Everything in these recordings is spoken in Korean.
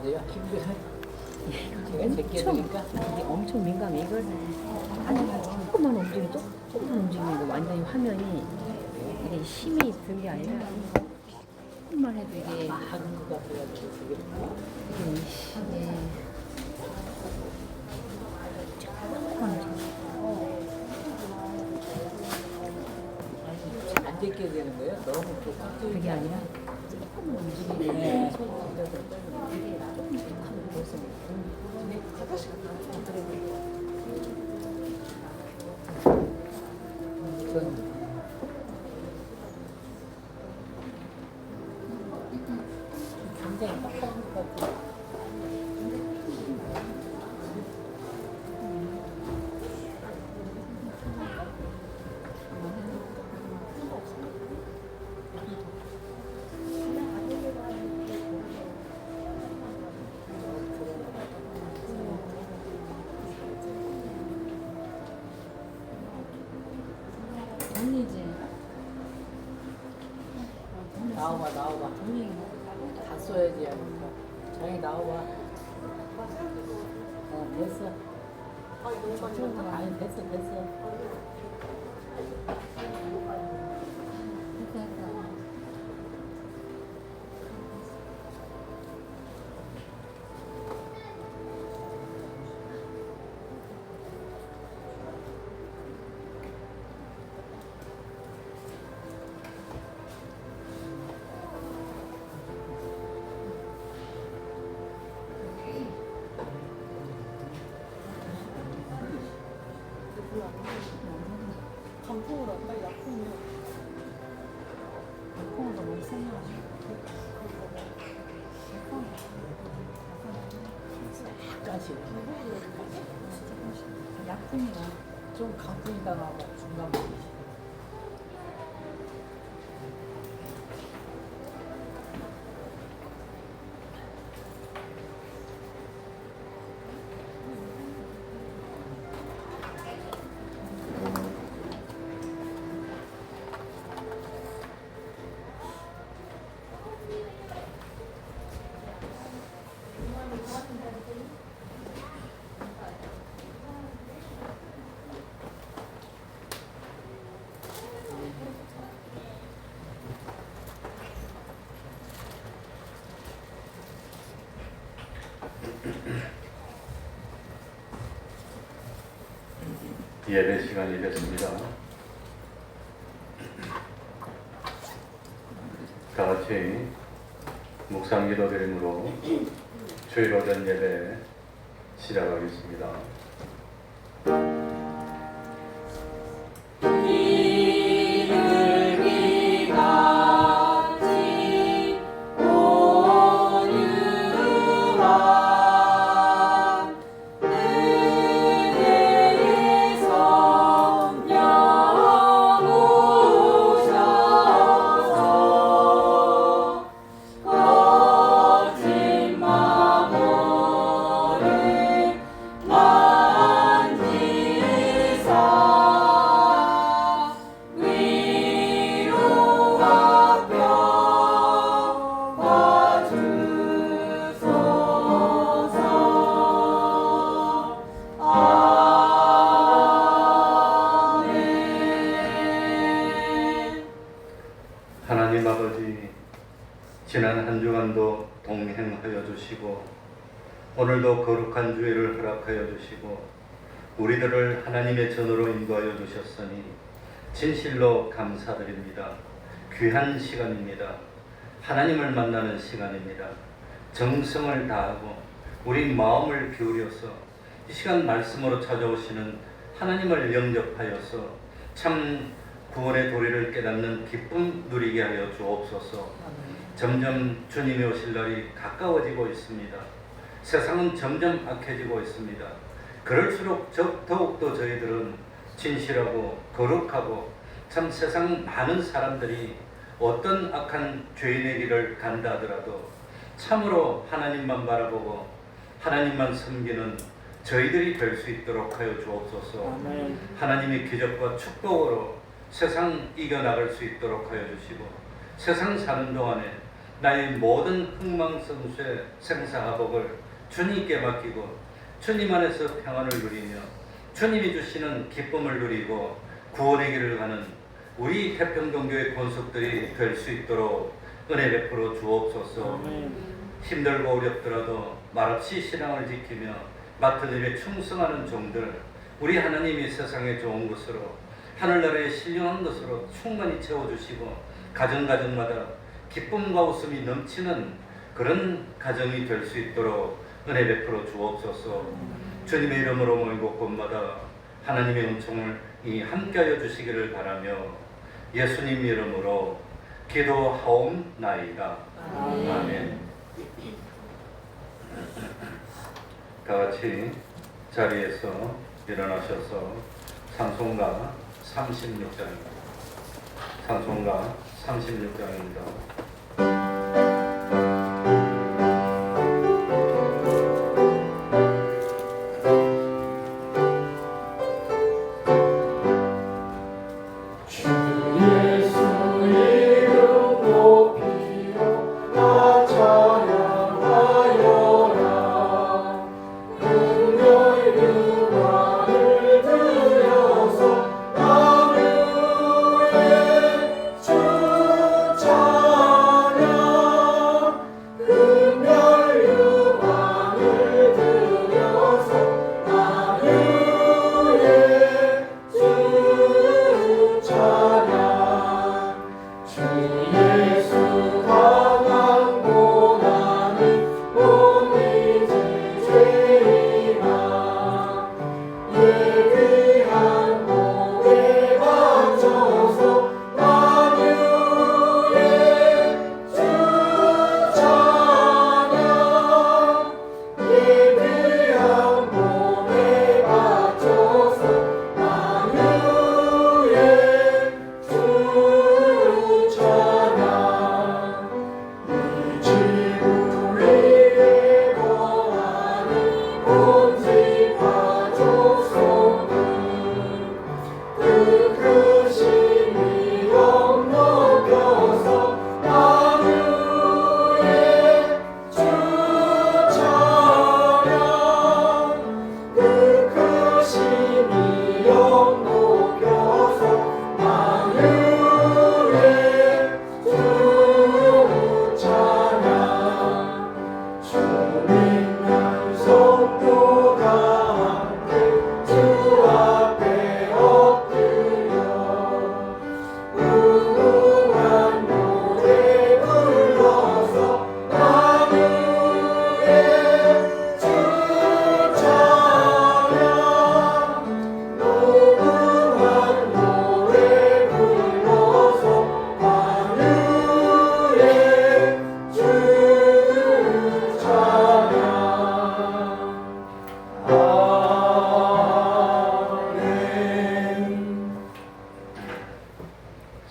돼요? 기분이 이게 엄청 민감해. 이걸 아주 조금만 움직이는 거 완전히 화면이 이게 힘이 든 게 아니라 조금만 해도 이게 작은 것 같아가지고 그게 이게 조금만 움직여. 안 제껴야 되는 거예요? 너무 꽉 그게 아니라 조금만 움직이는 굉장히 빡빡한 것 같아요. 언니지. 나와봐. 다 써야지 하니까. 장이 나와봐. 됐어. 아니 됐어. 강풍으로 할까? 약풍이요. 콩도 너무 세요. 약간씩. 약품이라. 좀 강풍이다가 중간 부분이지. 예배 시간이 됐습니다. 다 같이 묵상 기도 드림으로 주일 오전 예배 시작하겠습니다. 하나님 아버지, 지난 한 주간도 동행하여 주시고 오늘도 거룩한 주일을 허락하여 주시고 우리들을 하나님의 전으로 인도하여 주셨으니 진실로 감사드립니다. 귀한 시간입니다. 하나님을 만나는 시간입니다. 정성을 다하고 우리 마음을 기울여서 이 시간 말씀으로 찾아오시는 하나님을 영접하여서 참 구원의 도리를 깨닫는 기쁨 누리게 하여 주옵소서. 점점 주님이 오실 날이 가까워지고 있습니다. 세상은 점점 악해지고 있습니다. 그럴수록 더욱더 저희들은 진실하고 거룩하고 참 세상 많은 사람들이 어떤 악한 죄인의 길을 간다 하더라도 참으로 하나님만 바라보고 하나님만 섬기는 저희들이 될 수 있도록 하여 주옵소서. 하나님의 기적과 축복으로 세상 이겨나갈 수 있도록 하여 주시고 세상 사는 동안에 나의 모든 흥망성쇠 생사화복을 주님께 맡기고 주님 안에서 평안을 누리며 주님이 주시는 기쁨을 누리고 구원의 길을 가는 우리 태평동교회 권속들이 될 수 있도록 은혜 베풀어 주옵소서. 힘들고 어렵더라도 말없이 신앙을 지키며 맡은 일에 충성하는 종들, 우리 하나님이 세상에 좋은 것으로 하늘나라에 신령한 것으로 충만히 채워주시고 가정가정마다 기쁨과 웃음이 넘치는 그런 가정이 될 수 있도록 은혜 베풀어 주옵소서. 주님의 이름으로 모이고 곳마다 하나님의 은총을 함께하여 주시기를 바라며 예수님 이름으로 기도하옵나이다. 아멘. 다 같이 자리에서 일어나셔서 찬송가 36장입니다. 찬송가 36장입니다.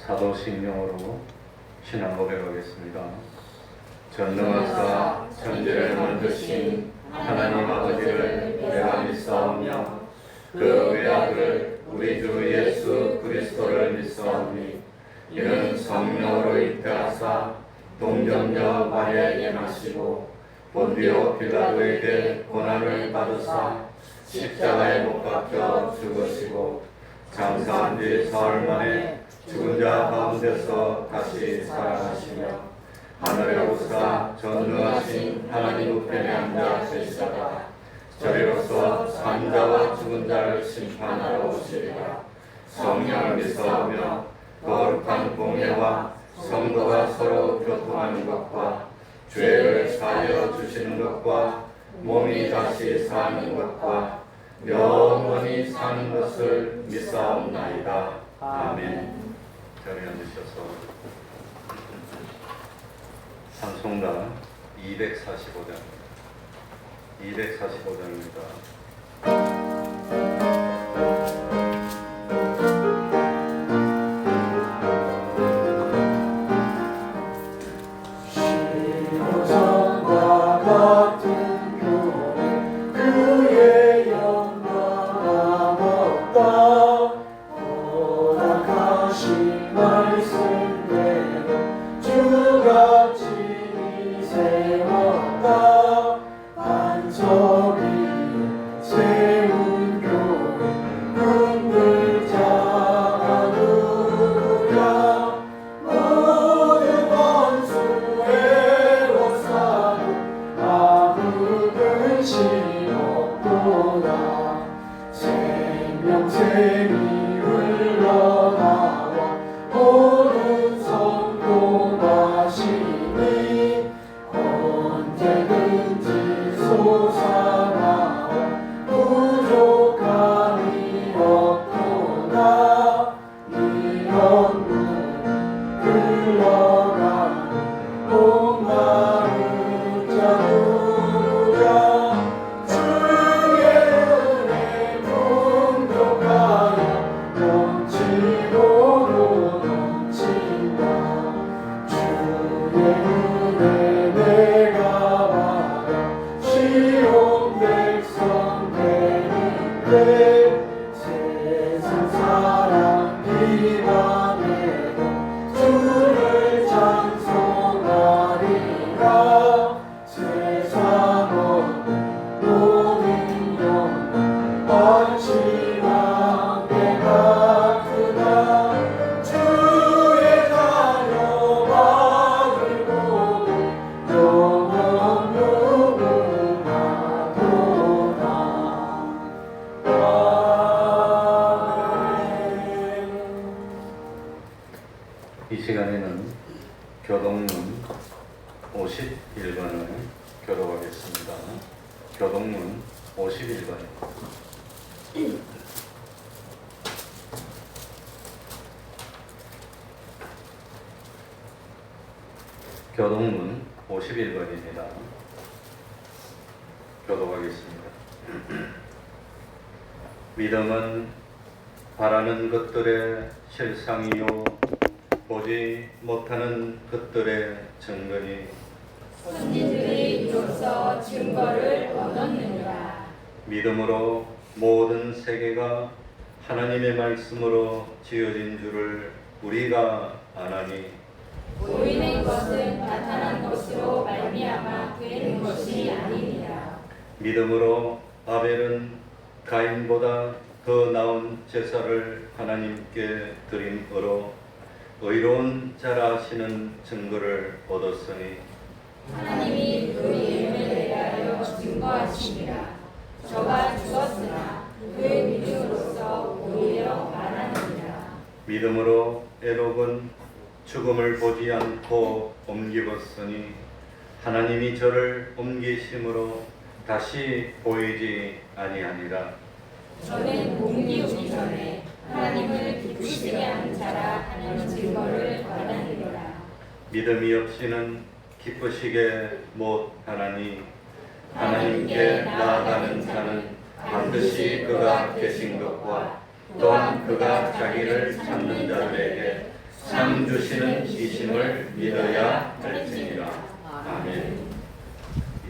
사도신명으로 신앙 고백하겠습니다. 전능하사 천지를 만드신 하나님 아버지를 내가 믿사오며 그 외아들 우리 주 예수 그리스도를 믿사오니 이는 성령으로 잉태하사 동정녀 마리아에게 나시고 본디오 빌라도에게 고난을 받으사 십자가에 못 박혀 죽으시고 장사한 지 사흘 만에 죽은 자 가운데서 다시 살아나시며 하늘에 오사 전능하신 하나님 우편에 앉아 계시다가 저리로서 산 자와 죽은 자를 심판하러 오시리라. 성령을 믿사오며 거룩한 공예와 성도가 서로 교통하는 것과 죄를 사하여 주시는 것과 몸이 다시 사는 것과 영원히 사는 것을 믿사옵나이다. 아멘. 자리에 앉으셔서 찬송가 245장입니다. 말씀대로 주같이 생명샘이 흘러나와 모든 성도하시니 언제든지 솟아나와 부족함이 없도다. 이런 문 흘러가는 목마른 자 누구랴. 주의 은혜 풍족하여 넘치도록 넘친다. 주의 은혜 내가 받아 시온 백성 되는데 세상 사랑 비방해도 주를 찬송하리라. 세상 얻는 모든 영광 마치만 내가 크다. 주의 자녀 받을 복은 영원 무궁하도다. 아멘. 이 시간에는 교동문 51번을 교독하겠습니다. 교동문 51번입니다. 교동문 51번입니다. 교독하겠습니다. 믿음은 바라는 것들의 실상이요 보지 못하는 것들의 증거니 선지들이 이로써 증거를 얻었느니라. 믿음으로 모든 세계가 하나님의 말씀으로 지어진 줄을 우리가 아나니 보이는 것은 나타난 것으로 말미암아 된 것이 아니니라. 믿음으로 아벨은 가인보다 더 나은 제사를 하나님께 드림으로 의로운 자라 하시는 증거를 얻었으니 하나님이 그 이름을 대하여 증거하시니라. 저가 죽었으나 그 믿음으로써 오히려 말하느니라. 믿음으로 에녹은 죽음을 보지 않고 옮기었으니 하나님이 저를 옮기심으로 다시 보이지 아니하니라. 저는 옮기우기 전에 하나님을 기쁘시게 한 자라 하는 증거를 받았느니라. 믿음이 없이는 기쁘시게 못하나니 하나님께 나아가는 자는 반드시 그가 계신 것과 또한 그가 자기를 찾는 자들에게 상 주시는 이심을 믿어야 할지니라. 아멘.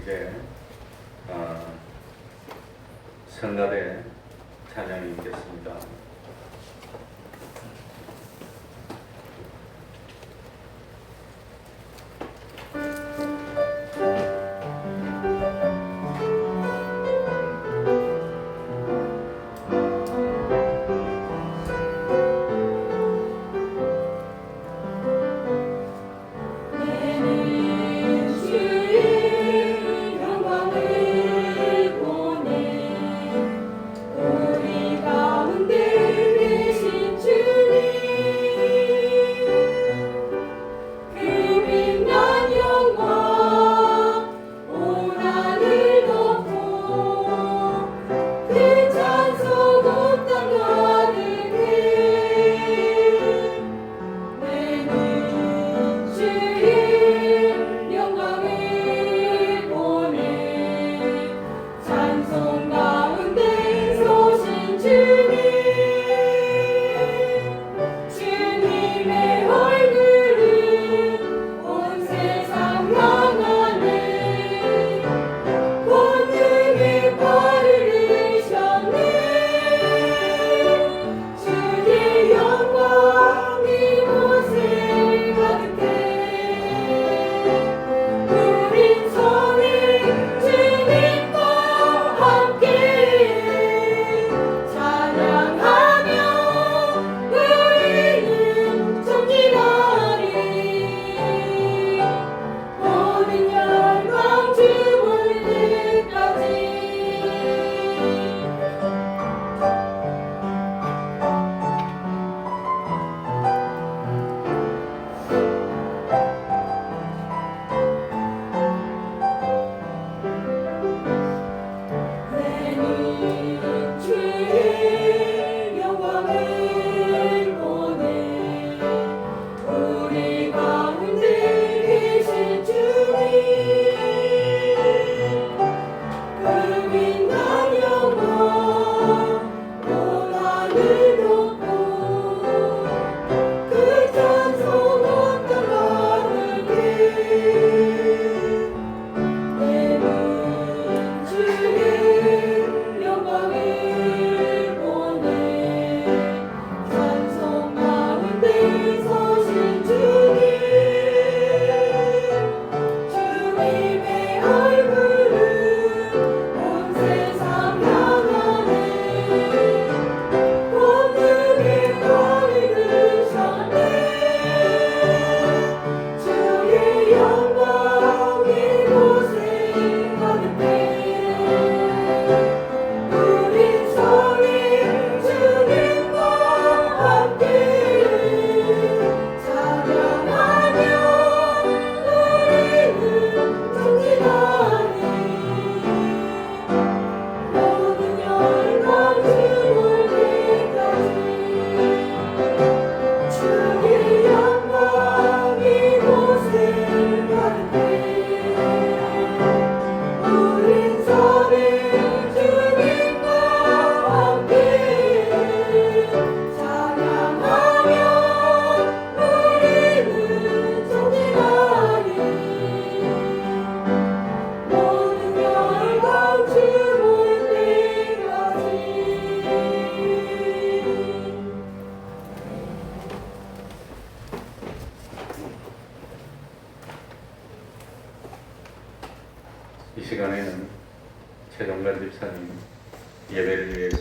이제 성가대 찬양이 있겠습니다. 우리 가운데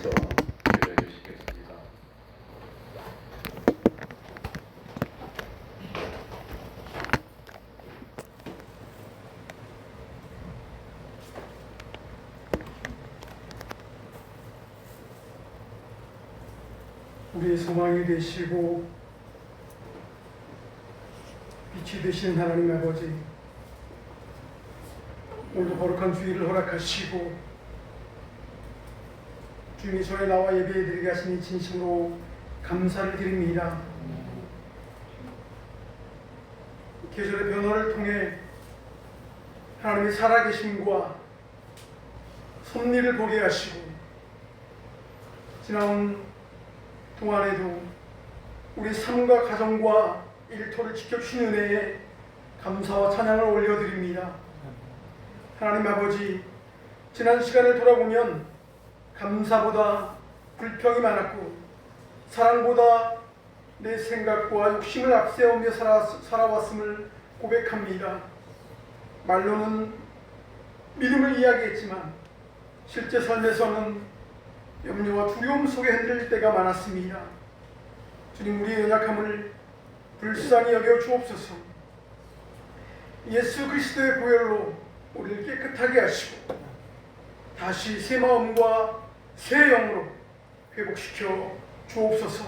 위해서 기도해 주시겠습니다. 우리의 소망이 되시고 빛이 되시는 하나님 아버지, 오늘도 거룩한 주일을 허락하시고 주님이 전에 나와 예배드리게 하시니 진심으로 감사를 드립니다. 계절의 변화를 통해 하나님의 살아계심과 섭리를 보게 하시고 지나온 동안에도 우리 삶과 가정과 일터를 지켜주신 은혜에 감사와 찬양을 올려드립니다. 하나님 아버지, 지난 시간을 돌아보면 감사보다 불평이 많았고 사랑보다 내 생각과 욕심을 앞세우며 살아왔음을 고백합니다. 말로는 믿음을 이야기했지만 실제 삶에서는 염려와 두려움 속에 흔들릴 때가 많았습니다. 주님, 우리의 연약함을 불쌍히 여겨 주옵소서. 예수 그리스도의 보혈로 우리를 깨끗하게 하시고 다시 새 마음과 새 영으로 회복시켜 주옵소서.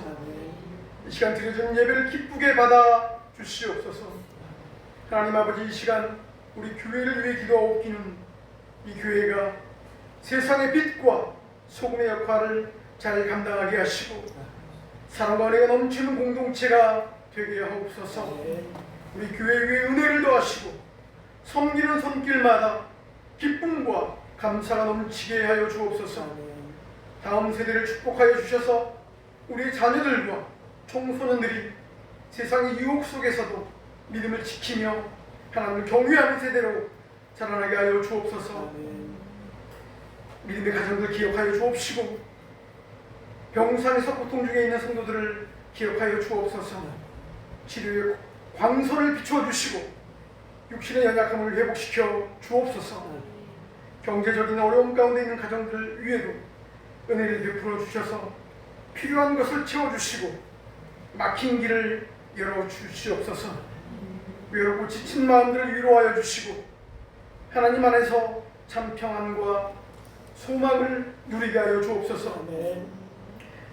이 시간 드려진 예배를 기쁘게 받아 주시옵소서. 하나님 아버지, 이 시간 우리 교회를 위해 기도하옵기는 이 교회가 세상의 빛과 소금의 역할을 잘 감당하게 하시고 사랑과 은혜가 넘치는 공동체가 되게 하옵소서. 우리 교회 위에 은혜를 더하시고 섬기는 손길마다 기쁨과 감사가 넘치게 하여 주옵소서. 다음 세대를 축복하여 주셔서 우리 자녀들과 청소년들이 세상의 유혹 속에서도 믿음을 지키며 하나님을 경외하는 세대로 자라나게 하여 주옵소서. 믿음의 가정들 기억하여 주옵시고 병상에서 고통 중에 있는 성도들을 기억하여 주옵소서. 치료의 광선을 비춰주시고 육신의 연약함을 회복시켜 주옵소서. 경제적인 어려움 가운데 있는 가정들 위에도 은혜를 베풀어 주셔서 필요한 것을 채워주시고 막힌 길을 열어주시옵소서. 외롭고 지친 마음들을 위로하여 주시고 하나님 안에서 참 평안과 소망을 누리게 하여 주옵소서.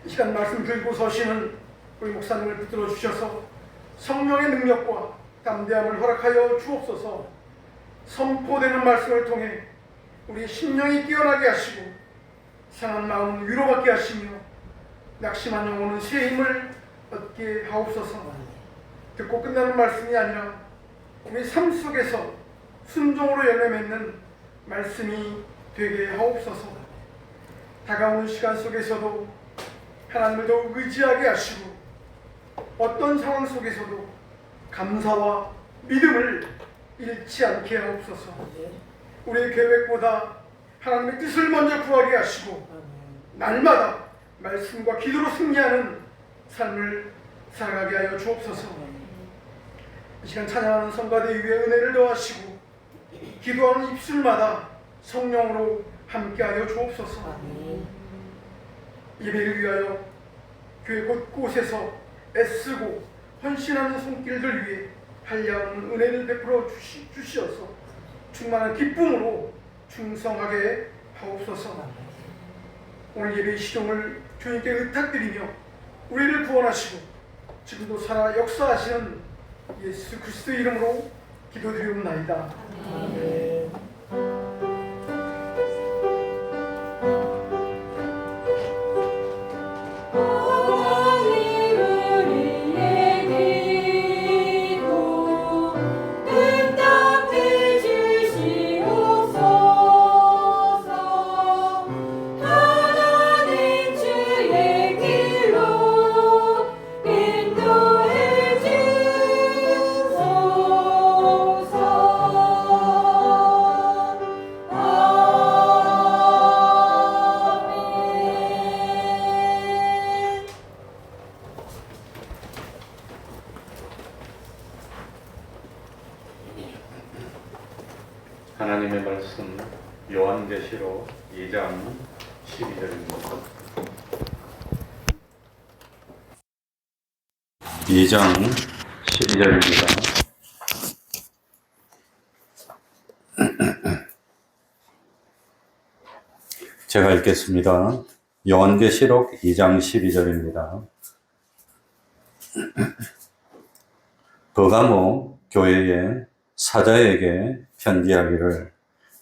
이 시간 말씀 들고 서시는 우리 목사님을 붙들어 주셔서 성령의 능력과 담대함을 허락하여 주옵소서. 선포되는 말씀을 통해 우리 심령이 깨어나게 하시고 상한 마음은 위로받게 하시며 낙심한 영혼은 새 힘을 얻게 하옵소서. 듣고 끝나는 말씀이 아니라 우리 삶 속에서 순종으로 열매 맺는 말씀이 되게 하옵소서. 다가오는 시간 속에서도 하나님을 더욱 의지하게 하시고 어떤 상황 속에서도 감사와 믿음을 잃지 않게 하옵소서. 우리의 계획보다 하나님의 뜻을 먼저 구하게 하시고 날마다 말씀과 기도로 승리하는 삶을 살아가게 하여 주옵소서. 이 시간 찬양하는 성가대 위에 은혜를 더하시고 기도하는 입술마다 성령으로 함께하여 주옵소서. 예배를 위하여 교회 곳곳에서 애쓰고 헌신하는 손길들 위해 한량한 은혜를 베풀어 주시어서 충만한 기쁨으로 충성하게 하옵소서. 오늘 예배의 시종을 주님께 의탁드리며 우리를 구원하시고 지금도 살아 역사하시는 예수 그리스도의 이름으로 기도드리옵나이다. 아멘. 하나님의 말씀 요한계시록 2장 12절입니다. 2장 12절입니다. 제가 읽겠습니다. 요한계시록 2장 12절입니다. 버가모 교회의 사자에게 편지하기를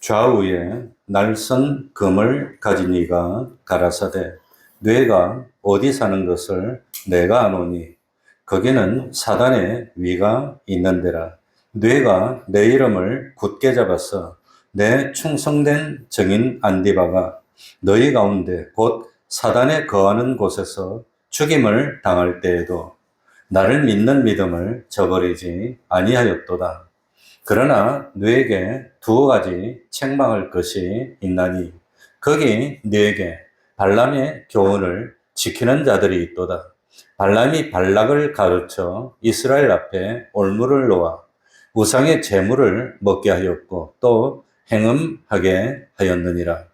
좌우에 날선 금을 가진 이가 가라사대 뇌가 어디 사는 것을 내가 아노니 거기는 사단의 위가 있는데라. 뇌가 내 이름을 굳게 잡아서 내 충성된 증인 안디바가 너희 가운데 곧 사단에 거하는 곳에서 죽임을 당할 때에도 나를 믿는 믿음을 저버리지 아니하였도다. 그러나 너에게 두 가지 책망할 것이 있나니 거기 너에게 발람의 교훈을 지키는 자들이 있도다. 발람이 발락을 가르쳐 이스라엘 앞에 올무를 놓아 우상의 제물을 먹게 하였고 또 행음하게 하였느니라.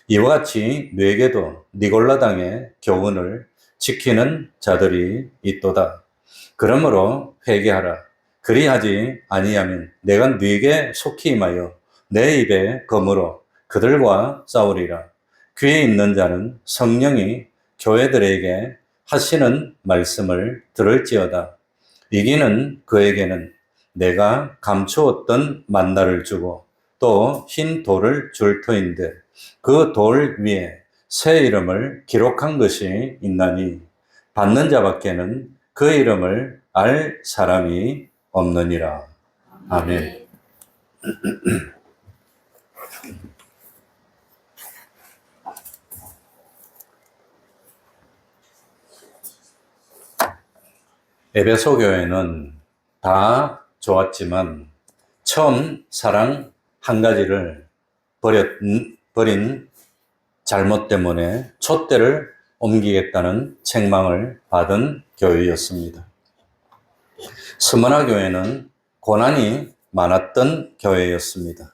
이와 같이 너에게도 니골라당의 교훈을 지키는 자들이 있도다. 그러므로 회개하라. 그리하지 아니하면 내가 네게 속히 임하여 내 입에 검으로 그들과 싸우리라. 귀에 있는 자는 성령이 교회들에게 하시는 말씀을 들을지어다. 이기는 그에게는 내가 감추었던 만나를 주고 또 흰 돌을 줄 터인데 그 돌 위에 새 이름을 기록한 것이 있나니 받는 자밖에는 그 이름을 알 사람이 없느니라. 아멘. 에베소 교회는 다 좋았지만 처음 사랑 한 가지를 버린 잘못 때문에 촛대를 옮기겠다는 책망을 받은 교회였습니다. 스무나 교회는 고난이 많았던 교회였습니다.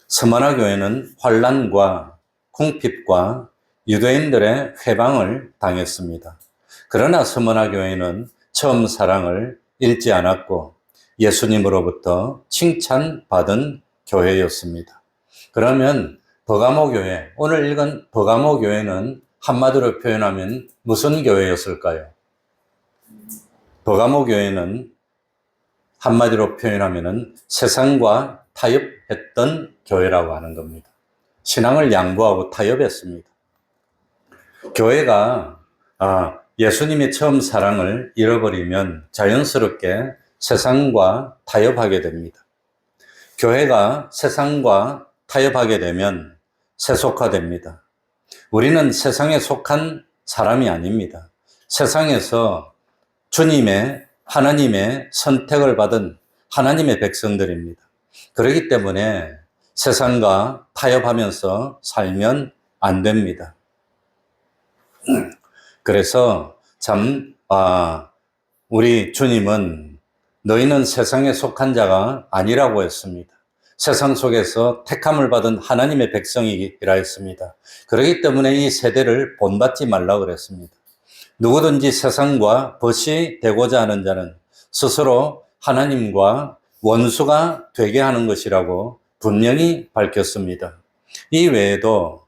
스무나 교회는 환난과 궁핍과 유대인들의 회방을 당했습니다. 그러나 스무나 교회는 처음 사랑을 잃지 않았고 예수님으로부터 칭찬받은 교회였습니다. 그러면 버가모 교회, 오늘 읽은 버가모 교회는 한마디로 표현하면 무슨 교회였을까요? 버가모 교회는 한마디로 표현하면 세상과 타협했던 교회라고 하는 겁니다. 신앙을 양보하고 타협했습니다. 교회가 예수님의 처음 사랑을 잃어버리면 자연스럽게 세상과 타협하게 됩니다. 교회가 세상과 타협하게 되면 세속화됩니다. 우리는 세상에 속한 사람이 아닙니다. 세상에서 하나님의 선택을 받은 하나님의 백성들입니다. 그렇기 때문에 세상과 타협하면서 살면 안 됩니다. 그래서 우리 주님은 너희는 세상에 속한 자가 아니라고 했습니다. 세상 속에서 택함을 받은 하나님의 백성이라 했습니다. 그렇기 때문에 이 세대를 본받지 말라고 그랬습니다. 누구든지 세상과 벗이 되고자 하는 자는 스스로 하나님과 원수가 되게 하는 것이라고 분명히 밝혔습니다. 이 외에도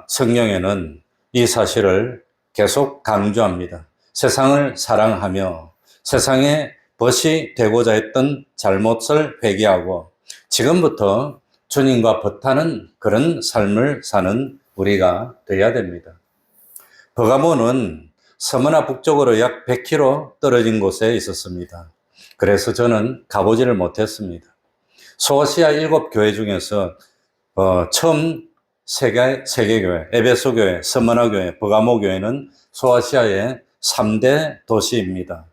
성경에는 이 사실을 계속 강조합니다. 세상을 사랑하며 세상에 벗이 되고자 했던 잘못을 회개하고 지금부터 주님과 벗하는 그런 삶을 사는 우리가 되어야 됩니다. 버가모는 서머나 북쪽으로 약 100km 떨어진 곳에 있었습니다. 그래서 저는 가보지를 못했습니다. 소아시아 7교회 중에서 처음 세계교회, 에베소 교회, 서머나 교회, 버가모 교회는 소아시아의 3대 도시입니다.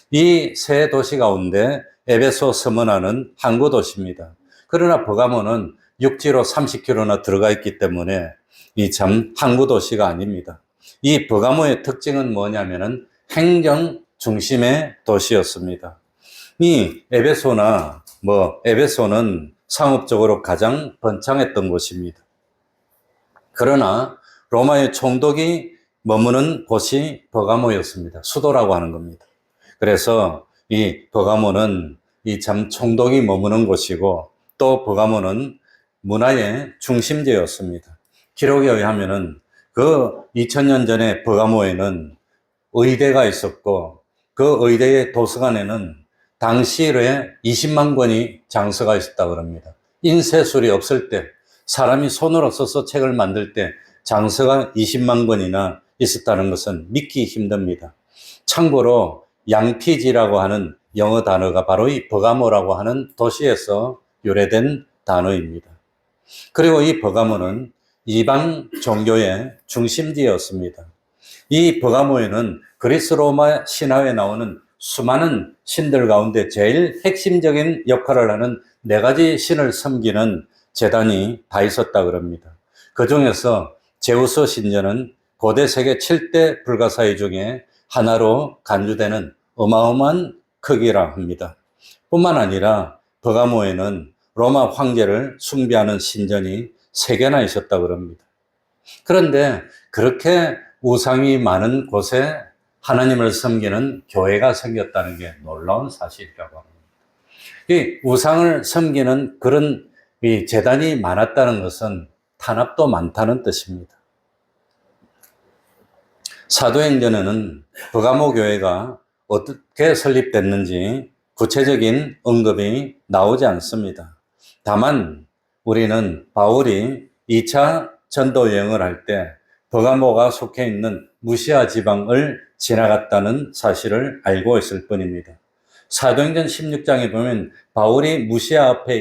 이 세 도시 가운데 에베소, 서머나는 항구 도시입니다. 그러나 버가모는 육지로 30km나 들어가 있기 때문에 이 참 항구 도시가 아닙니다. 이 버가모의 특징은 뭐냐면은 행정 중심의 도시였습니다. 이 에베소는 상업적으로 가장 번창했던 곳입니다. 그러나 로마의 총독이 머무는 곳이 버가모였습니다. 수도라고 하는 겁니다. 그래서 이 버가모는 이 참 총독이 머무는 곳이고 또 버가모는 문화의 중심지였습니다. 기록에 의하면은 그 2000년 전에 버가모에는 의대가 있었고 그 의대의 도서관에는 당시에 20만 권이 장서가 있었다고 합니다. 인쇄술이 없을 때 사람이 손으로 써서 책을 만들 때 장서가 20만 권이나 있었다는 것은 믿기 힘듭니다. 참고로 양피지라고 하는 영어 단어가 바로 이 버가모라고 하는 도시에서 유래된 단어입니다. 그리고 이 버가모는 이방 종교의 중심지였습니다. 이 버가모에는 그리스 로마 신화에 나오는 수많은 신들 가운데 제일 핵심적인 역할을 하는 4가지 신을 섬기는 제단이 다 있었다고 합니다. 그 중에서 제우스 신전은 고대 세계 7대 불가사의 중에 하나로 간주되는 어마어마한 크기라 합니다. 뿐만 아니라 버가모에는 로마 황제를 숭배하는 신전이 3개나 있었다고 합니다. 그런데 그렇게 우상이 많은 곳에 하나님을 섬기는 교회가 생겼다는 게 놀라운 사실이라고 합니다. 이 우상을 섬기는 그런 이 제단이 많았다는 것은 탄압도 많다는 뜻입니다. 사도행전에는 버가모 교회가 어떻게 설립됐는지 구체적인 언급이 나오지 않습니다. 다만 우리는 바울이 2차 전도 여행을 할 때 버가모가 속해 있는 무시아 지방을 지나갔다는 사실을 알고 있을 뿐입니다. 사도행전 16장에 보면 바울이 무시아 앞에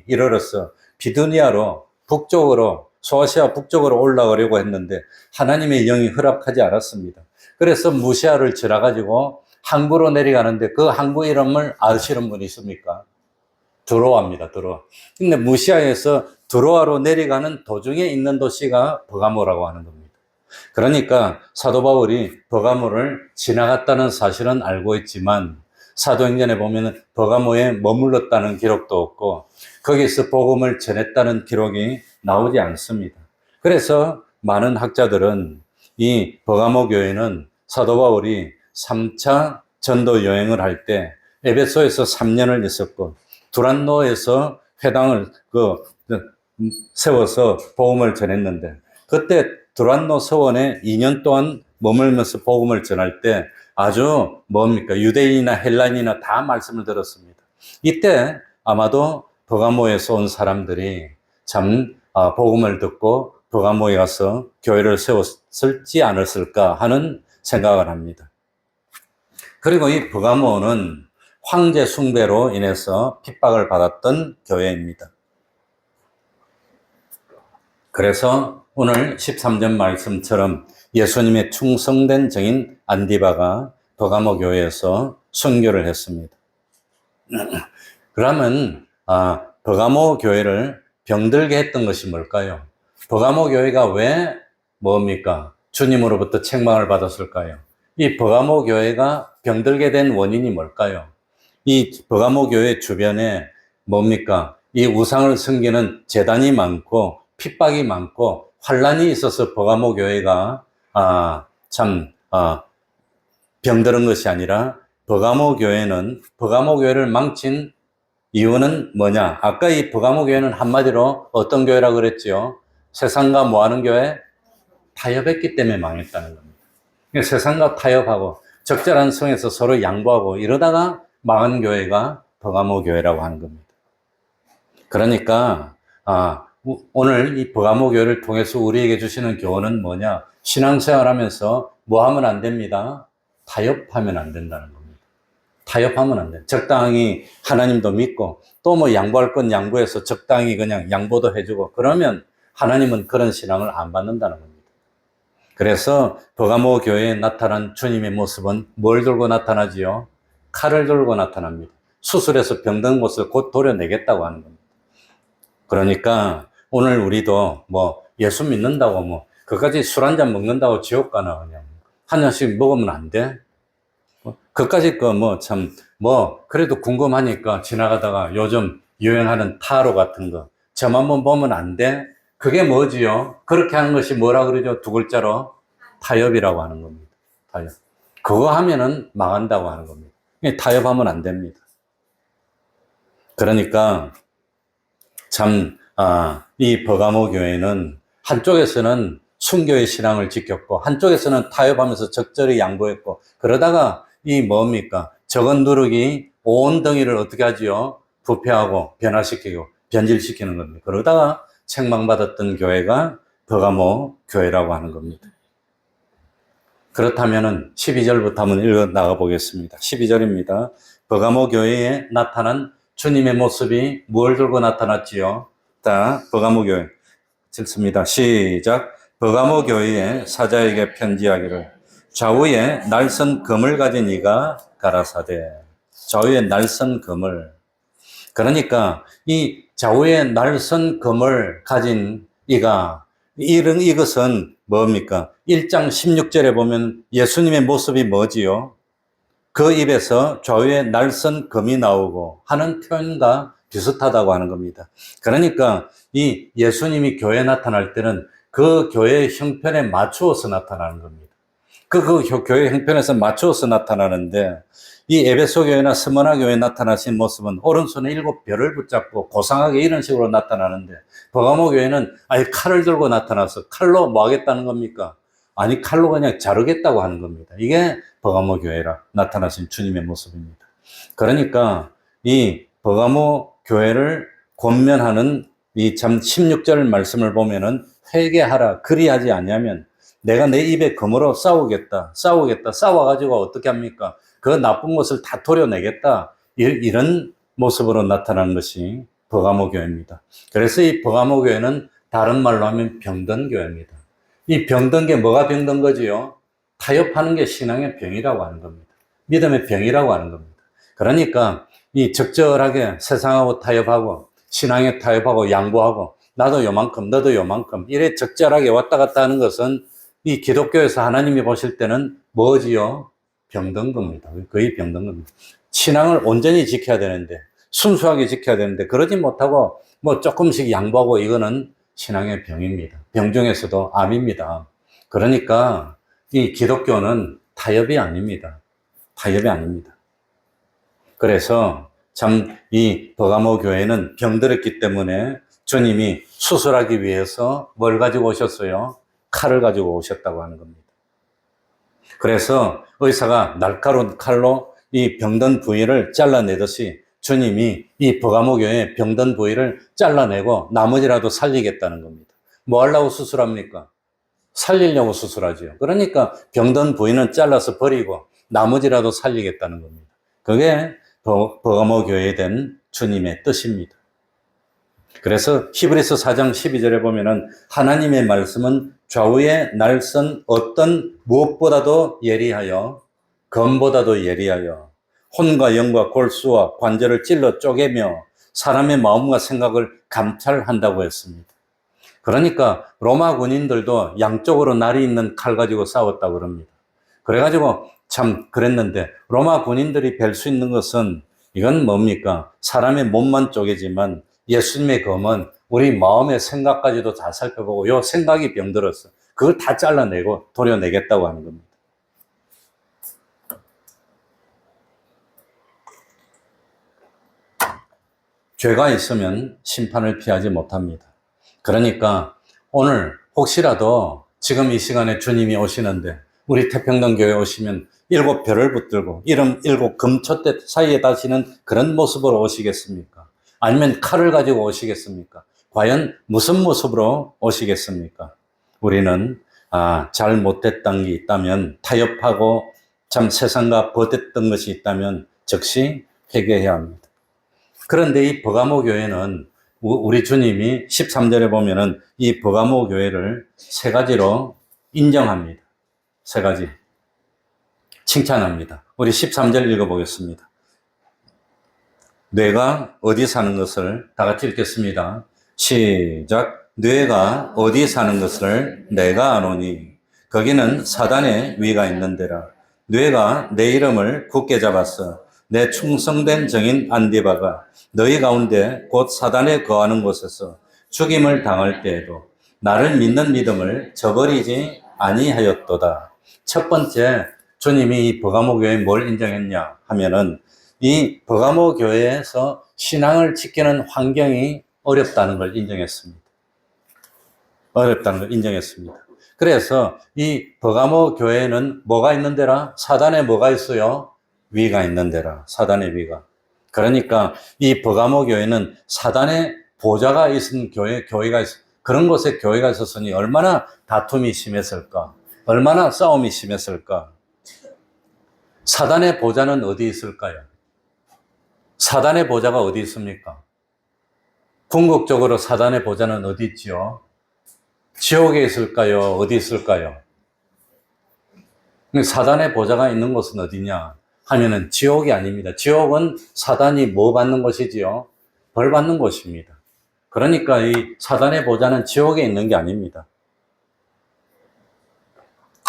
이르러서 비두니아로 북쪽으로 소아시아 북쪽으로 올라가려고 했는데 하나님의 영이 허락하지 않았습니다. 그래서 무시아를 지나가지고 항구로 내려가는데 그 항구 이름을 아시는 분이 있습니까? 드로아입니다. 드로아. 근데 무시아에서 드로아로 내려가는 도중에 있는 도시가 버가모라고 하는 겁니다. 그러니까 사도 바울이 버가모를 지나갔다는 사실은 알고 있지만 사도행전에 보면 버가모에 머물렀다는 기록도 없고 거기서 복음을 전했다는 기록이 나오지 않습니다. 그래서 많은 학자들은 이 버가모 교회는 사도 바울이 3차 전도 여행을 할 때 에베소에서 3년을 있었고 두란노에서 회당을 세워서 복음을 전했는데 그때 두란노 서원에 2년 동안 머물면서 복음을 전할 때 아주 유대인이나 헬라인이나 다 말씀을 들었습니다. 이때 아마도 버가모에서 온 사람들이 참 복음을 듣고 버가모에 가서 교회를 세웠을지 않았을까 하는 생각을 합니다. 그리고 이 버가모는 황제 숭배로 인해서 핍박을 받았던 교회입니다. 그래서 오늘 13절 말씀처럼 예수님의 충성된 증인 안디바가 버가모 교회에서 선교를 했습니다. 그러면 버가모 교회를 병들게 했던 것이 뭘까요? 버가모 교회가 왜 주님으로부터 책망을 받았을까요? 이 버가모 교회가 병들게 된 원인이 뭘까요? 이 버가모 교회 주변에 이 우상을 섬기는 제단이 많고 핍박이 많고 환란이 있어서 버가모 교회가 병드는 것이 아니라 버가모 교회를 망친 이유는 뭐냐? 아까 이 버가모 교회는 한마디로 어떤 교회라고 그랬죠? 세상과 뭐하는 교회? 타협했기 때문에 망했다는 겁니다. 세상과 타협하고 적절한 성에서 서로 양보하고 이러다가 망한 교회가 버가모 교회라고 하는 겁니다. 그러니까 오늘 이 버가모 교회를 통해서 우리에게 주시는 교훈은 뭐냐? 신앙생활하면서 뭐 하면 안 됩니다? 타협하면 안 된다는 겁니다. 타협하면 안 돼요. 적당히 하나님도 믿고 또 양보할 건 양보해서 적당히 그냥 양보도 해주고 그러면 하나님은 그런 신앙을 안 받는다는 겁니다. 그래서 버가모 교회에 나타난 주님의 모습은 뭘 들고 나타나지요? 칼을 들고 나타납니다. 수술해서 병든 곳을 곧 도려내겠다고 하는 겁니다. 그러니까 오늘 우리도 예수 믿는다고 그까지 술 한잔 먹는다고 지옥 가나 그냥 한 잔씩 먹으면 안 돼? 그까지 그래도 궁금하니까 지나가다가 요즘 유행하는 타로 같은 거 점 한번 보면 안 돼? 그게 뭐지요? 그렇게 하는 것이 뭐라 그러죠? 2글자로 타협이라고 하는 겁니다. 타협. 그거 하면은 망한다고 하는 겁니다. 타협하면 안 됩니다. 그러니까 참, 이 버가모 교회는 한쪽에서는 순교의 신앙을 지켰고, 한쪽에서는 타협하면서 적절히 양보했고, 그러다가 이 뭡니까? 적은 누룩이 온 덩이를 어떻게 하지요? 부패하고 변화시키고 변질시키는 겁니다. 그러다가 책망받았던 교회가 버가모 교회라고 하는 겁니다. 그렇다면은 12절부터 한번 읽어 나가 보겠습니다. 12절입니다. 버가모 교회에 나타난 주님의 모습이 뭘 들고 나타났지요? 자, 버가모 교회 읽습니다. 시작. 버가모 교회의 사자에게 편지하기를 좌우에 날선 금을 가진 이가 가라사대. 좌우에 날선 금을. 그러니까 이 좌우에 날선 금을 가진 이가, 이것은 뭡니까? 1장 16절에 보면 예수님의 모습이 뭐지요? 그 입에서 좌우에 날선 금이 나오고 하는 표현과 비슷하다고 하는 겁니다. 그러니까 이 예수님이 교회에 나타날 때는 그 교회의 형편에 맞추어서 나타나는 겁니다. 그 교회 형편에서 맞추어서 나타나는데 이 에베소 교회나 스무나 교회에 나타나신 모습은 오른손에 7별을 붙잡고 고상하게 이런 식으로 나타나는데 버가모 교회는 아예 칼을 들고 나타나서 칼로 뭐 하겠다는 겁니까? 아니 칼로 그냥 자르겠다고 하는 겁니다. 이게 버가모 교회라 나타나신 주님의 모습입니다. 그러니까 이 버가모 교회를 권면하는 이 참 16절 말씀을 보면은 회개하라 그리하지 아니하면 내가 내 입에 금으로 싸워가지고 어떻게 합니까? 그 나쁜 것을 다 도려내겠다. 이런 모습으로 나타나는 것이 버가모 교회입니다. 그래서 이 버가모 교회는 다른 말로 하면 병든 교회입니다. 이 병든 게 뭐가 병든 거지요? 타협하는 게 신앙의 병이라고 하는 겁니다. 믿음의 병이라고 하는 겁니다. 그러니까 이 적절하게 세상하고 타협하고 신앙에 타협하고 양보하고 나도 요만큼 너도 요만큼 이래 적절하게 왔다 갔다 하는 것은 이 기독교에서 하나님이 보실 때는 뭐지요? 병든 겁니다. 거의 병든 겁니다. 신앙을 온전히 지켜야 되는데 순수하게 지켜야 되는데 그러지 못하고 뭐 조금씩 양보하고 이거는 신앙의 병입니다. 병 중에서도 암입니다. 그러니까 이 기독교는 타협이 아닙니다. 타협이 아닙니다. 그래서 참 이 버가모 교회는 병들었기 때문에 주님이 수술하기 위해서 뭘 가지고 오셨어요? 칼을 가지고 오셨다고 하는 겁니다. 그래서 의사가 날카로운 칼로 이 병든 부위를 잘라내듯이 주님이 이 버가모 교회의 병든 부위를 잘라내고 나머지라도 살리겠다는 겁니다. 뭐 하려고 수술합니까? 살리려고 수술하죠. 그러니까 병든 부위는 잘라서 버리고 나머지라도 살리겠다는 겁니다. 그게 버가모 교회에 된 주님의 뜻입니다. 그래서 히브리서 4장 12절에 보면은 하나님의 말씀은 좌우에 날선 어떤 무엇보다도 예리하여 검보다도 예리하여 혼과 영과 골수와 관절을 찔러 쪼개며 사람의 마음과 생각을 감찰한다고 했습니다. 그러니까 로마 군인들도 양쪽으로 날이 있는 칼 가지고 싸웠다고 그럽니다. 그래가지고 참 그랬는데 로마 군인들이 뵐 수 있는 것은 이건 뭡니까? 사람의 몸만 쪼개지만 예수님의 검은 우리 마음의 생각까지도 다 살펴보고 요 생각이 병들었어. 그걸 다 잘라내고 도려내겠다고 하는 겁니다. 죄가 있으면 심판을 피하지 못합니다. 그러니까 오늘 혹시라도 지금 이 시간에 주님이 오시는데 우리 태평동 교회 오시면 7별을 붙들고 이름 7 금초대 사이에 다시는 그런 모습으로 오시겠습니까? 아니면 칼을 가지고 오시겠습니까? 과연 무슨 모습으로 오시겠습니까? 우리는 잘 못했던 게 있다면 타협하고 참 세상과 버텼던 것이 있다면 즉시 회개해야 합니다. 그런데 이 버가모 교회는 우리 주님이 13절에 보면은 이 버가모 교회를 3가지로 인정합니다. 3가지. 칭찬합니다. 우리 13절 읽어보겠습니다. 뇌가 어디 사는 것을 다 같이 읽겠습니다. 시작. 뇌가 어디 사는 것을 내가 아노니 거기는 사단의 위가 있는 데라. 뇌가 내 이름을 굳게 잡았어. 내 충성된 정인 안디바가 너희 가운데 곧 사단에 거하는 곳에서 죽임을 당할 때에도 나를 믿는 믿음을 저버리지 아니하였도다. 첫 번째, 주님이 이 버가모 교회에 뭘 인정했냐 하면은 이 버가모 교회에서 신앙을 지키는 환경이 어렵다는 걸 인정했습니다. 어렵다는 걸 인정했습니다. 그래서 이 버가모 교회는 뭐가 있는 데라? 사단에 뭐가 있어요? 위가 있는 데라. 사단의 위가. 그러니까 이 버가모 교회는 사단의 보좌가 있은 교회가 그런 곳에 교회가 있었으니 얼마나 다툼이 심했을까? 얼마나 싸움이 심했을까? 사단의 보좌는 어디 있을까요? 사단의 보좌가 어디 있습니까? 궁극적으로 사단의 보좌는 어디 있지요? 지옥에 있을까요? 어디 있을까요? 사단의 보좌가 있는 곳은 어디냐 하면은 지옥이 아닙니다. 지옥은 사단이 뭐 받는 곳이지요? 벌 받는 곳입니다. 그러니까 이 사단의 보좌는 지옥에 있는 게 아닙니다.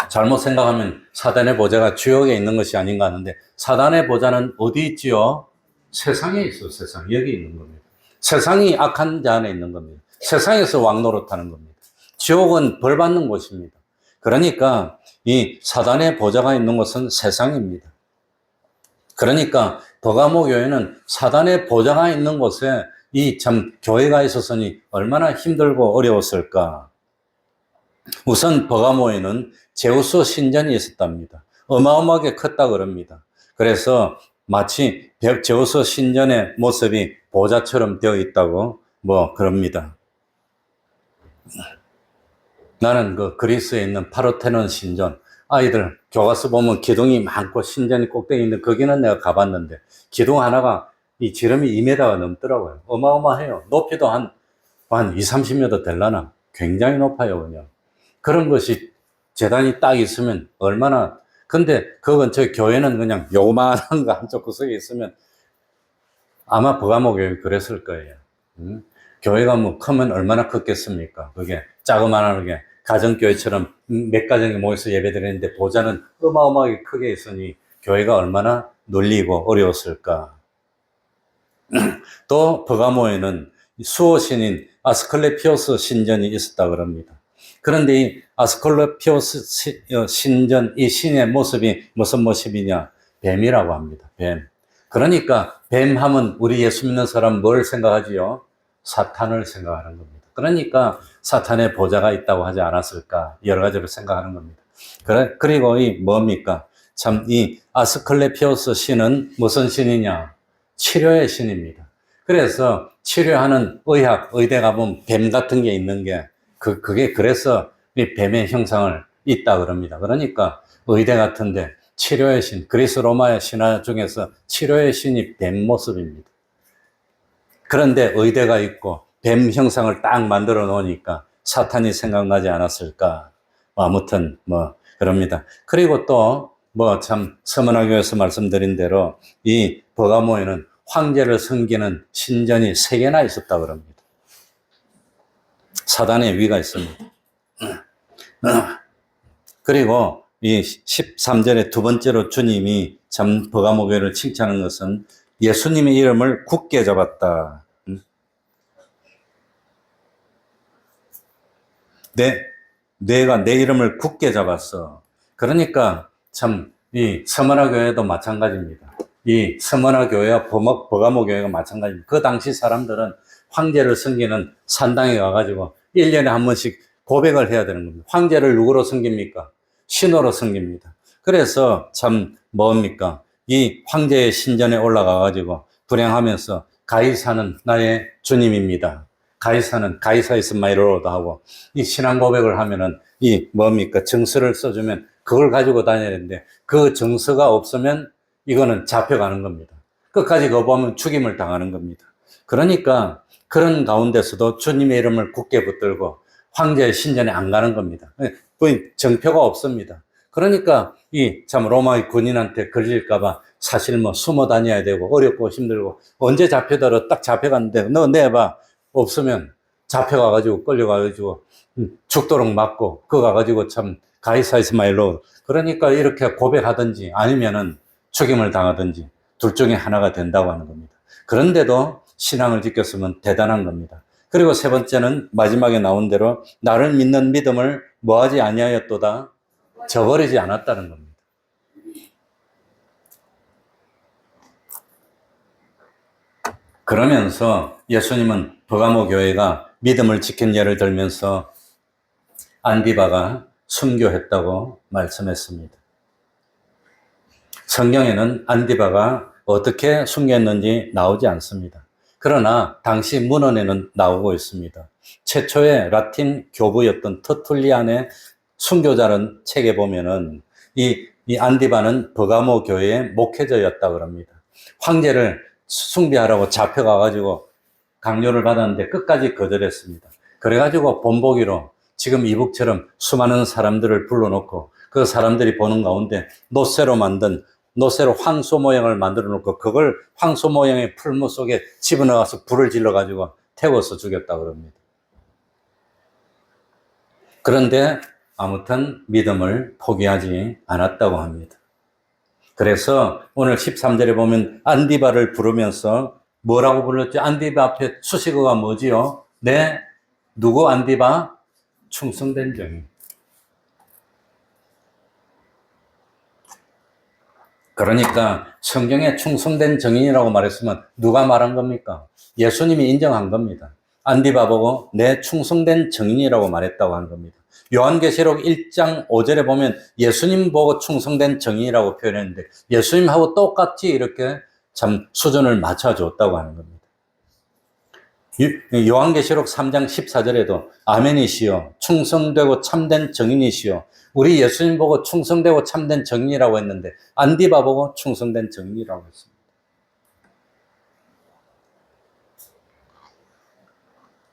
잘못 생각하면 사단의 보좌가 지옥에 있는 것이 아닌가 하는데 사단의 보좌는 어디 있지요? 세상에 있어요. 세상. 여기 있는 겁니다. 세상이 악한 자 안에 있는 겁니다. 세상에서 왕노릇하는 겁니다. 지옥은 벌 받는 곳입니다. 그러니까 이 사단의 보좌가 있는 곳은 세상입니다. 그러니까 버가모 교회는 사단의 보좌가 있는 곳에 이 참 교회가 있었으니 얼마나 힘들고 어려웠을까. 우선 버가모에는 제우스 신전이 있었답니다. 어마어마하게 컸다 그럽니다. 그래서 마치 제우스 신전의 모습이 보좌처럼 되어 있다고 그럽니다. 나는 그 그리스에 있는 파르테논 신전, 아이들 교과서 보면 기둥이 많고 신전이 꼭대기 있는데 거기는 내가 가봤는데 기둥 하나가 이 지름이 2m가 넘더라고요. 어마어마해요. 높이도 한 20, 30m 될라나. 굉장히 높아요, 그냥. 그런 것이 재단이 딱 있으면 얼마나, 근데 그 근처에 교회는 그냥 요만한 거 한쪽 구석에 있으면 아마 버가모 교회 그랬을 거예요. 교회가 뭐 크면 얼마나 컸겠습니까? 그게 자그마하게 가정교회처럼 몇 가정이 모여서 예배드리는데 보좌는 어마어마하게 크게 있으니 교회가 얼마나 눌리고 어려웠을까. 또 버가모에는 수호신인 아스클레피오스 신전이 있었다 그럽니다. 그런데 이 아스클레피오스 신전, 이 신의 모습이 무슨 모습이냐? 뱀이라고 합니다. 뱀. 그러니까 뱀 하면 우리 예수 믿는 사람 뭘 생각하지요? 사탄을 생각하는 겁니다. 그러니까 사탄의 보좌가 있다고 하지 않았을까? 여러 가지로 생각하는 겁니다. 그리고 이 뭡니까? 참 이 아스클레피오스 신은 무슨 신이냐? 치료의 신입니다. 그래서 치료하는 의대 가보면 뱀 같은 게 있는 게 그게 그래서 이 뱀의 형상을 있다 그럽니다. 그러니까 의대 같은데 치료의 신, 그리스 로마의 신화 중에서 치료의 신이 뱀 모습입니다. 그런데 의대가 있고 뱀 형상을 딱 만들어 놓으니까 사탄이 생각나지 않았을까. 아무튼 그럽니다. 그리고 또 참 서문화교에서 말씀드린 대로 이 버가모에는 황제를 섬기는 신전이 3개나 있었다 그럽니다. 사단의 위가 있습니다. 그리고 이 13절에 두 번째로 주님이 참 버가모 교회를 칭찬하는 것은 예수님의 이름을 굳게 잡았다. 내가 내 이름을 굳게 잡았어. 그러니까 참 이 서머나 교회도 마찬가지입니다. 이 서머나 교회와 버가모 교회가 마찬가지입니다. 그 당시 사람들은 황제를 섬기는 산당에 가가지고 1년에 한 번씩 고백을 해야 되는 겁니다. 황제를 누구로 섬깁니까? 신으로 섬깁니다. 그래서 참 뭡니까? 이 황제의 신전에 올라가가지고 불행하면서 가이사는 나의 주님입니다. 가이사는 가이사 is my lord 하고 이 신앙 고백을 하면은 이 뭡니까? 정서를 써주면 그걸 가지고 다녀야 되는데 그 정서가 없으면 이거는 잡혀가는 겁니다. 끝까지 거부하면 죽임을 당하는 겁니다. 그러니까 그런 가운데서도 주님의 이름을 굳게 붙들고 황제의 신전에 안 가는 겁니다. 그 정표가 없습니다. 그러니까 이 참 로마의 군인한테 걸릴까봐 사실 숨어 다녀야 되고 어렵고 힘들고 언제 잡혀들어 딱 잡혀갔는데 너 내봐 없으면 잡혀가가지고 끌려가가지고 죽도록 맞고 그거 가가지고 참 가이사 is my lord. 그러니까 이렇게 고백하든지 아니면은 죽임을 당하든지 둘 중에 하나가 된다고 하는 겁니다. 그런데도 신앙을 지켰으면 대단한 겁니다. 그리고 세 번째는 마지막에 나온 대로 나를 믿는 믿음을 뭐하지 아니하였도다? 저버리지 않았다는 겁니다. 그러면서 예수님은 버가모 교회가 믿음을 지킨 예를 들면서 안디바가 순교했다고 말씀했습니다. 성경에는 안디바가 어떻게 순교했는지 나오지 않습니다. 그러나 당시 문헌에는 나오고 있습니다. 최초의 라틴 교부였던 터툴리안의 순교자는 책에 보면은 이 안디바는 버가모 교회의 목회자였다 그럽니다. 황제를 숭배하라고 잡혀가가지고 강요를 받았는데 끝까지 거절했습니다. 그래가지고 본보기로 지금 이북처럼 수많은 사람들을 불러놓고 그 사람들이 보는 가운데 노쇠로 황소 모양을 만들어 놓고 그걸 황소 모양의 풀무 속에 집어넣어서 불을 질러가지고 태워서 죽였다 그럽니다. 그런데 아무튼 믿음을 포기하지 않았다고 합니다. 그래서 오늘 13절에 보면 안디바를 부르면서 뭐라고 불렀죠? 안디바 앞에 수식어가 뭐지요? 네, 누구 안디바? 충성된 정인. 그러니까 성경에 충성된 정인이라고 말했으면 누가 말한 겁니까? 예수님이 인정한 겁니다. 안디바 보고 내 충성된 정인이라고 말했다고 한 겁니다. 요한계시록 1장 5절에 보면 예수님 보고 충성된 정인이라고 표현했는데 예수님하고 똑같이 이렇게 참 수준을 맞춰줬다고 하는 겁니다. 요한계시록 3장 14절에도 아멘이시여 충성되고 참된 정인이시여 우리 예수님 보고 충성되고 참된 정인이라고 했는데 안디바 보고 충성된 정인이라고 했습니다.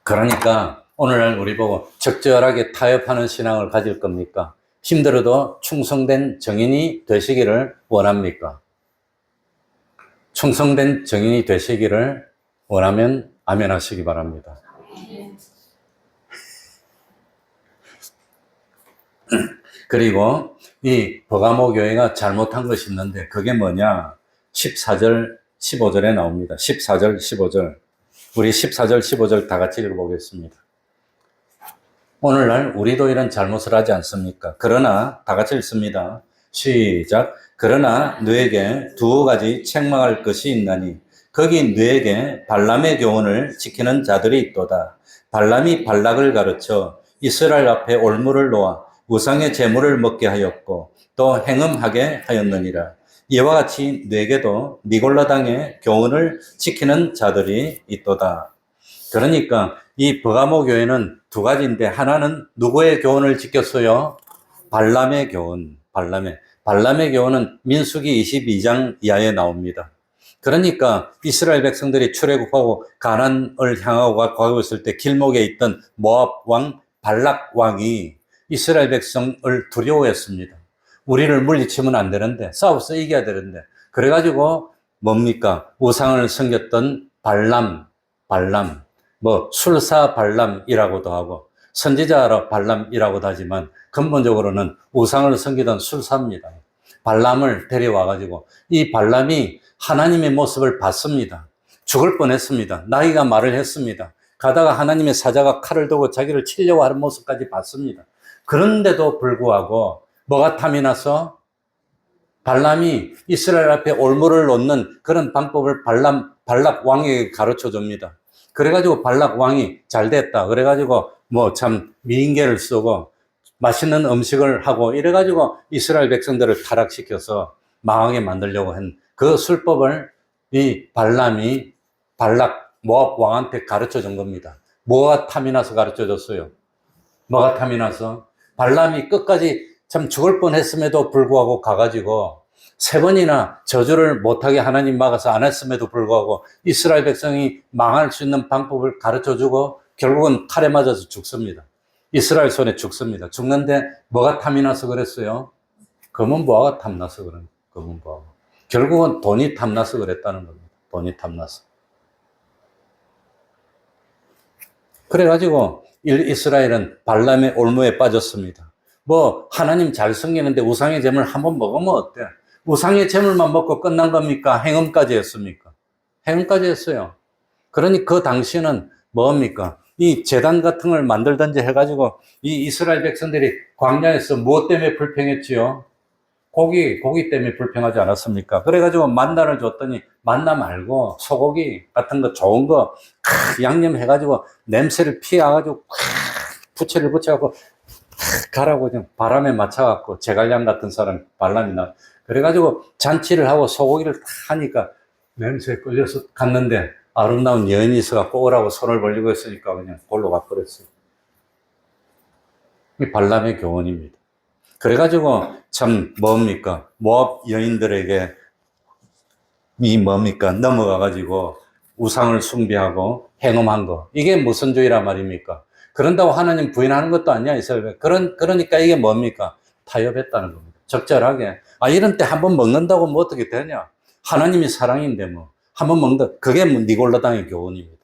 그러니까 오늘날 우리 보고 적절하게 타협하는 신앙을 가질 겁니까? 힘들어도 충성된 정인이 되시기를 원합니까? 충성된 정인이 되시기를 원하면 아멘 하시기 바랍니다. 그리고 이 버가모 교회가 잘못한 것이 있는데 그게 뭐냐? 14절, 15절에 나옵니다. 14절, 15절. 우리 14절, 15절 다 같이 읽어보겠습니다. 오늘날 우리도 이런 잘못을 하지 않습니까? 그러나 다 같이 읽습니다. 시작. 그러나 너에게 두 가지 책망할 것이 있나니 거기 너에게 발람의 교훈을 지키는 자들이 있도다. 발람이 발락을 가르쳐 이스라엘 앞에 올무를 놓아 우상의 제물을 먹게 하였고 또 행음하게 하였느니라. 이와 같이 너에게도 니골라당의 교훈을 지키는 자들이 있도다. 그러니까 이 버가모 교회는 두 가지인데 하나는 누구의 교훈을 지켰어요? 발람의 교훈. 발람의 교훈은 민수기 22장 이하에 나옵니다. 그러니까 이스라엘 백성들이 출애굽하고 가나안을 향하고 가고 있을 때 길목에 있던 모압 왕 발락 왕이 이스라엘 백성을 두려워했습니다. 우리를 물리치면 안 되는데 싸워서 이겨야 되는데 그래가지고 뭡니까? 우상을 섬겼던 발람 술사 발람이라고도 하고 선지자 발람이라고도 하지만 근본적으로는 우상을 섬기던 술사입니다. 발람을 데려와가지고 이 발람이 하나님의 모습을 봤습니다. 죽을 뻔했습니다. 나이가 말을 했습니다. 가다가 하나님의 사자가 칼을 두고 자기를 치려고 하는 모습까지 봤습니다. 그런데도 불구하고 뭐가 탐이 나서 발람이 이스라엘 앞에 올무를 놓는 그런 방법을 발락 왕에게 가르쳐 줍니다. 그래가지고 발락 왕이 잘 됐다. 그래가지고 뭐 참 미인계를 쓰고 맛있는 음식을 하고 이래가지고 이스라엘 백성들을 타락시켜서 망하게 만들려고 한 그 술법을 이 발람이 발락 모압 왕한테 가르쳐 준 겁니다. 뭐가 탐이 나서 가르쳐 줬어요? 뭐가 탐이 나서? 발람이 끝까지 참 죽을 뻔했음에도 불구하고 가가지고 3번이나 저주를 못하게 하나님 막아서 안 했음에도 불구하고 이스라엘 백성이 망할 수 있는 방법을 가르쳐주고 결국은 칼에 맞아서 죽습니다. 이스라엘 손에 죽습니다. 죽는데 뭐가 탐이 나서 그랬어요? 검은보화가 탐나서 그런 검은보화. 결국은 돈이 탐나서 그랬다는 겁니다. 돈이 탐나서. 그래가지고 이스라엘은 발람의 올무에 빠졌습니다. 뭐 하나님 잘 섬기는데 우상의 제물 한번 먹으면 어때? 우상의 제물만 먹고 끝난 겁니까? 행음까지 했습니까? 행음까지 했어요. 그러니 그 당시는 뭡니까? 이 제단 같은 걸 만들든지 해가지고 이 이스라엘 백성들이 광야에서 무엇 때문에 불평했지요? 고기 때문에 불평하지 않았습니까? 그래가지고 만나를 줬더니 만나 말고 소고기 같은 거 좋은 거 양념해가지고 냄새를 피해가지고 부채를 붙여갖고 가라고 좀 바람에 맞춰갖고 제갈량 같은 사람 발람이 나. 그래가지고 잔치를 하고 소고기를 다 하니까 냄새에 끌려서 갔는데 아름다운 여인이 있어갖고 오라고 손을 벌리고 있으니까 그냥 골로 가버렸어요. 이 발람의 교훈입니다. 그래가지고 참 뭡니까? 모압 여인들에게 이 뭡니까? 넘어가가지고 우상을 숭배하고 행음한 거. 이게 무선주의란 말입니까? 그런다고 하나님 부인하는 것도 아니야, 이스라엘. 그러니까 이게 뭡니까? 타협했다는 겁니다. 적절하게. 아, 이런 때 한번 먹는다고 뭐 어떻게 되냐? 하나님이 사랑인데 뭐. 한번 먹는다. 그게 니골라당의 교훈입니다.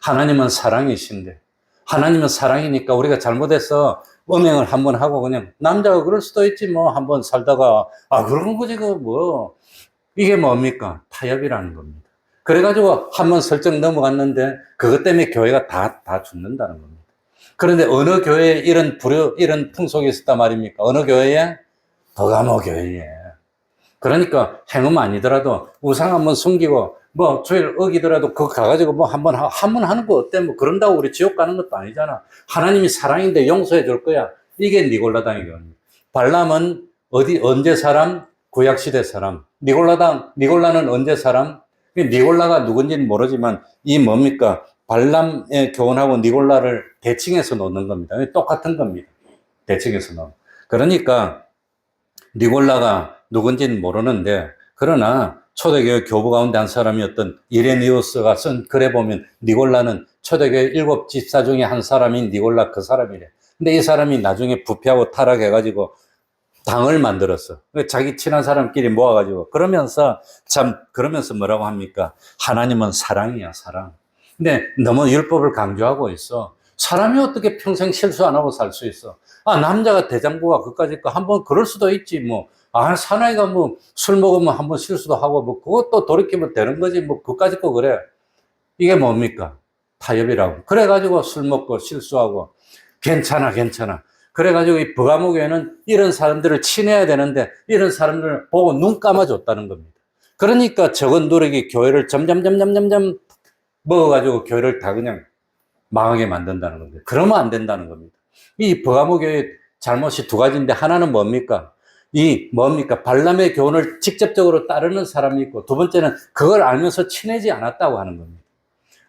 하나님은 사랑이신데. 하나님은 사랑이니까 우리가 잘못해서 음행을 한번 하고 그냥 남자가 그럴 수도 있지 뭐 한번 살다가 그런 거지 그 뭐. 이게 뭡니까? 타협이라는 겁니다. 그래가지고 한번 설정 넘어갔는데 그것 때문에 교회가 다 죽는다는 겁니다. 그런데 어느 교회에 이런 이런 풍속이 있었단 말입니까? 어느 교회에? 버가모 교회에. 그러니까 행음 아니더라도 우상 한번 숨기고 뭐 주일 어기더라도 그거 가가지고 뭐 한번 하는 거 어때? 뭐 그런다고 우리 지옥 가는 것도 아니잖아. 하나님이 사랑인데 용서해 줄 거야. 이게 니골라당의 교훈입니다. 발람은 언제 사람? 구약시대 사람. 니골라는 언제 사람? 니골라가 누군지는 모르지만 이 뭡니까? 발람의 교훈하고 니골라를 대칭해서 놓는 겁니다. 똑같은 겁니다. 대칭해서 놓는. 그러니까 니골라가 누군지는 모르는데 그러나 초대교회 교부 가운데 한 사람이었던 이레니우스가 쓴 글에 보면 니골라는 초대교회 7 집사 중에 한 사람인 니골라 그 사람이래. 근데 이 사람이 나중에 부패하고 타락해가지고 당을 만들었어. 자기 친한 사람끼리 모아가지고 그러면서 뭐라고 합니까? 하나님은 사랑이야, 사랑. 근데 너무 율법을 강조하고 있어. 사람이 어떻게 평생 실수 안 하고 살 수 있어? 남자가 대장부가 그까짓 거 한번 그럴 수도 있지 뭐. 사나이가 뭐 술 먹으면 한번 실수도 하고 뭐 그것도 돌이키면 되는 거지 뭐 그까짓 거 그래. 이게 뭡니까? 타협이라고. 그래가지고 술 먹고 실수하고 괜찮아. 그래가지고 이 버가모 교회는 이런 사람들을 친해야 되는데 이런 사람들을 보고 눈 감아줬다는 겁니다. 그러니까 적은 노력이 교회를 점점 먹어가지고 교회를 다 그냥 망하게 만든다는 겁니다. 그러면 안 된다는 겁니다. 이 버가모 교회의 잘못이 두 가지인데 하나는 뭡니까? 발람의 교훈을 직접적으로 따르는 사람이 있고 두 번째는 그걸 알면서 친해지 않았다고 하는 겁니다.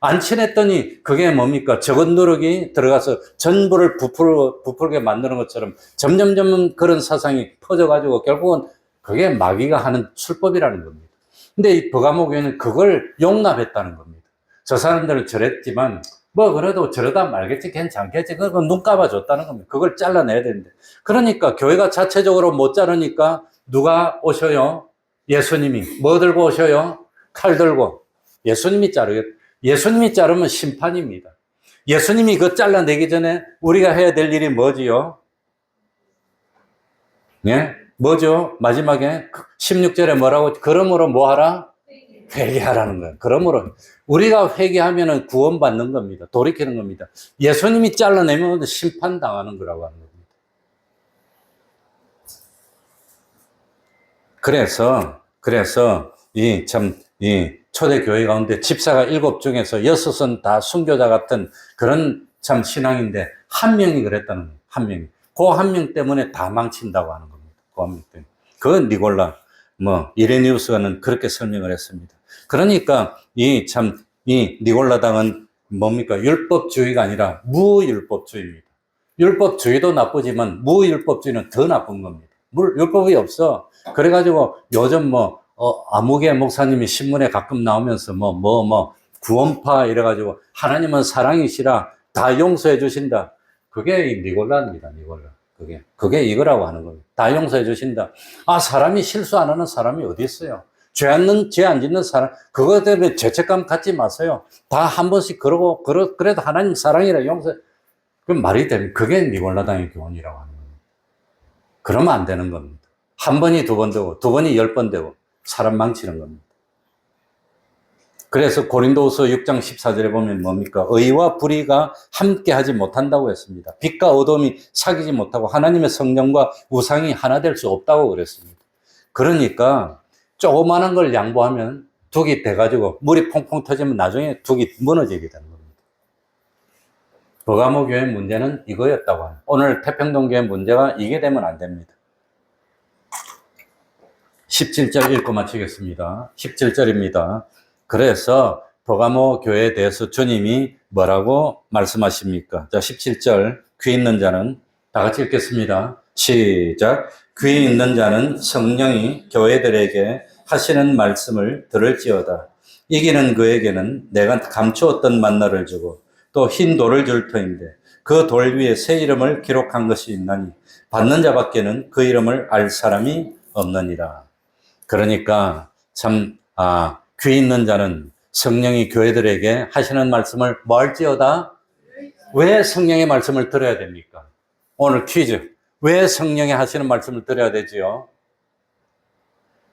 안 친했더니 그게 뭡니까? 적은 노력이 들어가서 전부를 부풀게 만드는 것처럼 점점 그런 사상이 퍼져가지고 결국은 그게 마귀가 하는 술법이라는 겁니다. 근데 이 버가모 교회는 그걸 용납했다는 겁니다. 저 사람들은 저랬지만 뭐 그래도 저러다 말겠지 괜찮겠지 그건 눈 감아줬다는 겁니다. 그걸 잘라내야 되는데 그러니까 교회가 자체적으로 못 자르니까 누가 오셔요? 예수님이. 뭐 들고 오셔요? 칼 들고. 예수님이 자르면 심판입니다. 예수님이 그거 잘라내기 전에 우리가 해야 될 일이 뭐지요? 네? 뭐죠? 마지막에 16절에 뭐라고? 그러므로 뭐 하라? 회개하라는 거예요. 그러므로 우리가 회개하면 구원받는 겁니다. 돌이키는 겁니다. 예수님이 잘라내면 심판당하는 거라고 하는 겁니다. 그래서 이 초대교회 가운데 집사가 7 중에서 6은 다 순교자 같은 그런 참 신앙인데 한 명이 그랬다는 거예요. 한 명이. 그 한 명 때문에 다 망친다고 하는 겁니다. 그 한 명 때문에. 그 니골라, 이레니우스는 그렇게 설명을 했습니다. 그러니까 이 니골라당은 뭡니까? 율법주의가 아니라 무율법주의입니다. 율법주의도 나쁘지만 무율법주의는 더 나쁜 겁니다. 율법이 없어. 그래가지고 요즘 아무개 목사님이 신문에 가끔 나오면서 구원파 이래가지고 하나님은 사랑이시라 다 용서해 주신다. 그게 니골라입니다. 니골라. 그게 이거라고 하는 겁니다. 다 용서해 주신다. 사람이 실수 안 하는 사람이 어디 있어요? 죄 안 짓는 사람, 그거 때문에 죄책감 갖지 마세요. 다 한 번씩 그래도 하나님 사랑이라 용서. 그럼 말이 되면 그게 니골라당의 교훈이라고 하는 겁니다. 그러면 안 되는 겁니다. 한 번이 2번 되고, 2번이 10번 되고, 사람 망치는 겁니다. 그래서 고린도후서 6장 14절에 보면 뭡니까? 의와 불의가 함께 하지 못한다고 했습니다. 빛과 어둠이 사귀지 못하고 하나님의 성령과 우상이 하나 될 수 없다고 그랬습니다. 그러니까 조그마한 걸 양보하면 둑이 돼가지고 물이 퐁퐁 터지면 나중에 둑이 무너지게 되는 겁니다. 버가모 교회 문제는 이거였다고 합니다. 오늘 태평동 교회 문제가 이게 되면 안 됩니다. 17절 읽고 마치겠습니다. 17절입니다. 그래서 버가모 교회에 대해서 주님이 뭐라고 말씀하십니까? 자, 17절 귀 있는 자는 다 같이 읽겠습니다. 시작. 귀 있는 자는 성령이 교회들에게 하시는 말씀을 들을지어다. 이기는 그에게는 내가 감추었던 만나를 주고 또 흰 돌을 줄 터인데 그 돌 위에 새 이름을 기록한 것이 있나니 받는 자밖에는 그 이름을 알 사람이 없느니라. 그러니까 참 귀 있는 자는 성령이 교회들에게 하시는 말씀을 뭐 할지어다? 왜 성령의 말씀을 들어야 됩니까? 오늘 퀴즈. 왜 성령이 하시는 말씀을 들어야 되지요?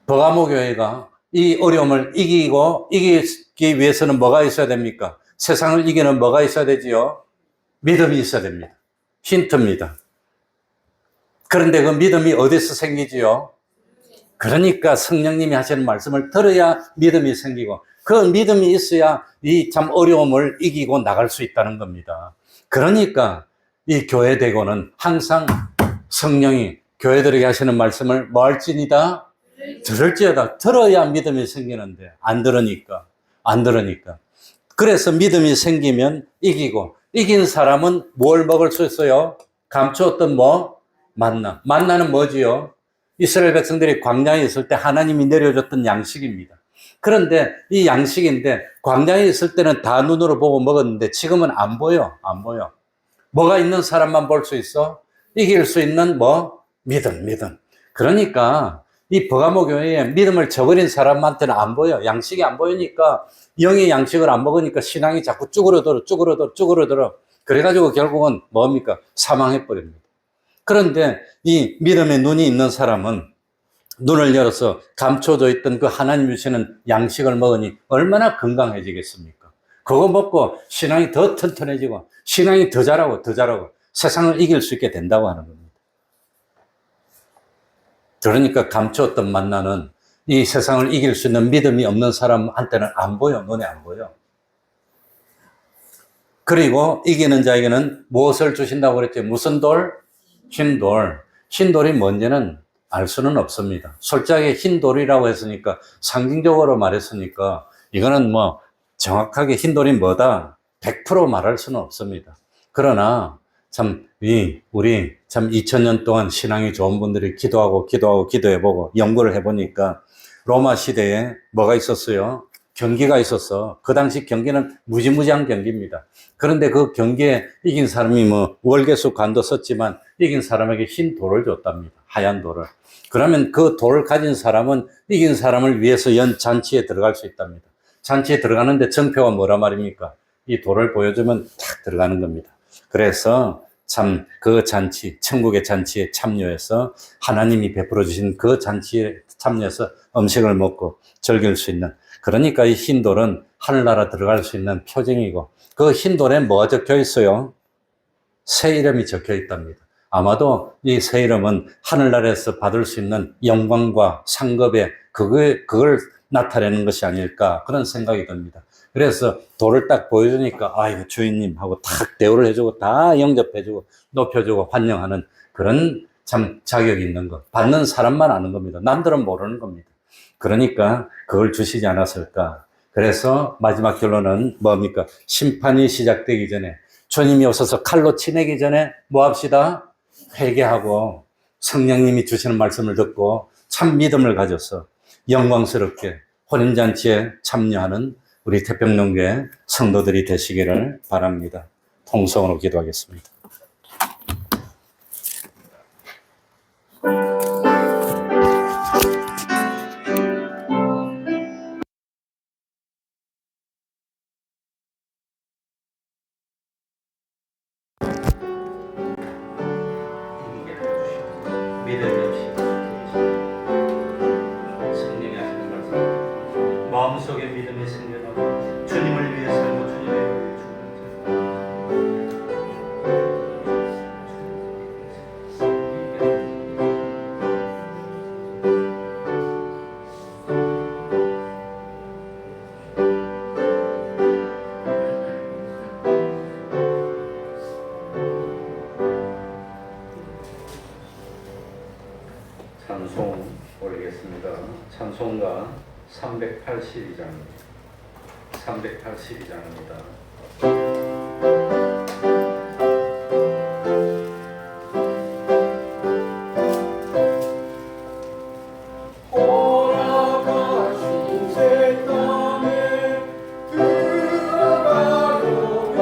버가모 교회가 이 어려움을 이기기 위해서는 뭐가 있어야 됩니까? 세상을 이기는 뭐가 있어야 되지요? 믿음이 있어야 됩니다. 힌트입니다. 그런데 그 믿음이 어디서 생기지요? 그러니까 성령님이 하시는 말씀을 들어야 믿음이 생기고 그 믿음이 있어야 이 참 어려움을 이기고 나갈 수 있다는 겁니다. 그러니까 이 교회 대고는 항상 성령이 교회들에게 하시는 말씀을 뭐 할지니다? 들을지어다. 들어야 믿음이 생기는데 안 들으니까. 그래서 믿음이 생기면 이기고 이긴 사람은 뭘 먹을 수 있어요? 감추었던 뭐? 만나. 만나는 뭐지요? 이스라엘 백성들이 광야에 있을 때 하나님이 내려줬던 양식입니다. 그런데 이 양식인데 광야에 있을 때는 다 눈으로 보고 먹었는데 지금은 안 보여. 뭐가 있는 사람만 볼 수 있어? 이길 수 있는 뭐? 믿음. 그러니까 이 버가모 교회에 믿음을 저버린 사람한테는 안 보여. 양식이 안 보이니까 영의 양식을 안 먹으니까 신앙이 자꾸 쭈그러들어. 그래가지고 결국은 뭡니까? 사망해버립니다. 그런데 이 믿음의 눈이 있는 사람은 눈을 열어서 감춰져 있던 그 하나님 주시는 양식을 먹으니 얼마나 건강해지겠습니까? 그거 먹고 신앙이 더 튼튼해지고 신앙이 더 자라고 세상을 이길 수 있게 된다고 하는 겁니다. 그러니까 감추었던 만나는 이 세상을 이길 수 있는 믿음이 없는 사람한테는 안 보여. 눈에 안 보여. 그리고 이기는 자에게는 무엇을 주신다고 그랬죠? 무슨 돌? 흰 돌. 흰 돌이 뭔지는 알 수는 없습니다. 솔직하게 흰 돌이라고 했으니까 상징적으로 말했으니까 이거는 뭐 정확하게 흰 돌이 뭐다 100% 말할 수는 없습니다. 그러나 참 우리 참 2000년 동안 신앙이 좋은 분들이 기도해보고 연구를 해보니까 로마 시대에 뭐가 있었어요? 경기가 있었어. 그 당시 경기는 무지무지한 경기입니다. 그런데 그 경기에 이긴 사람이 뭐 월계수 관도 썼지만 이긴 사람에게 흰 돌을 줬답니다. 하얀 돌을. 그러면 그 돌을 가진 사람은 이긴 사람을 위해서 연 잔치에 들어갈 수 있답니다. 잔치에 들어가는데 정표가 뭐라 말입니까? 이 돌을 보여주면 탁 들어가는 겁니다. 그래서 참 그 잔치, 천국의 잔치에 참여해서 하나님이 베풀어 주신 그 잔치에 참여해서 음식을 먹고 즐길 수 있는, 그러니까 이 흰돌은 하늘나라 들어갈 수 있는 표징이고 그 흰돌에 뭐가 적혀 있어요? 새 이름이 적혀 있답니다. 아마도 이 새 이름은 하늘나라에서 받을 수 있는 영광과 상급에 그걸 나타내는 것이 아닐까 그런 생각이 듭니다. 그래서 돌을 딱 보여주니까 아이고 주인님 하고 탁 대우를 해주고 다 영접해주고 높여주고 환영하는 그런 참 자격이 있는 것. 받는 사람만 아는 겁니다. 남들은 모르는 겁니다. 그러니까 그걸 주시지 않았을까. 그래서 마지막 결론은 뭡니까? 심판이 시작되기 전에 주님이 오셔서 칼로 치내기 전에 뭐 합시다? 회개하고 성령님이 주시는 말씀을 듣고 참 믿음을 가져서 영광스럽게 혼인잔치에 참여하는 우리 태평동교회 성도들이 되시기를 바랍니다. 통성으로 기도하겠습니다. 믿음이 없이 성령이 하시는 말씀, 마음속에 믿음이 생겨나고 주님을 위해 살고 주님의 영광을 주는 자. 올리겠습니다. 찬송가 382장입니다. 382장입니다. 돌아가신 새 땅에 들어가려면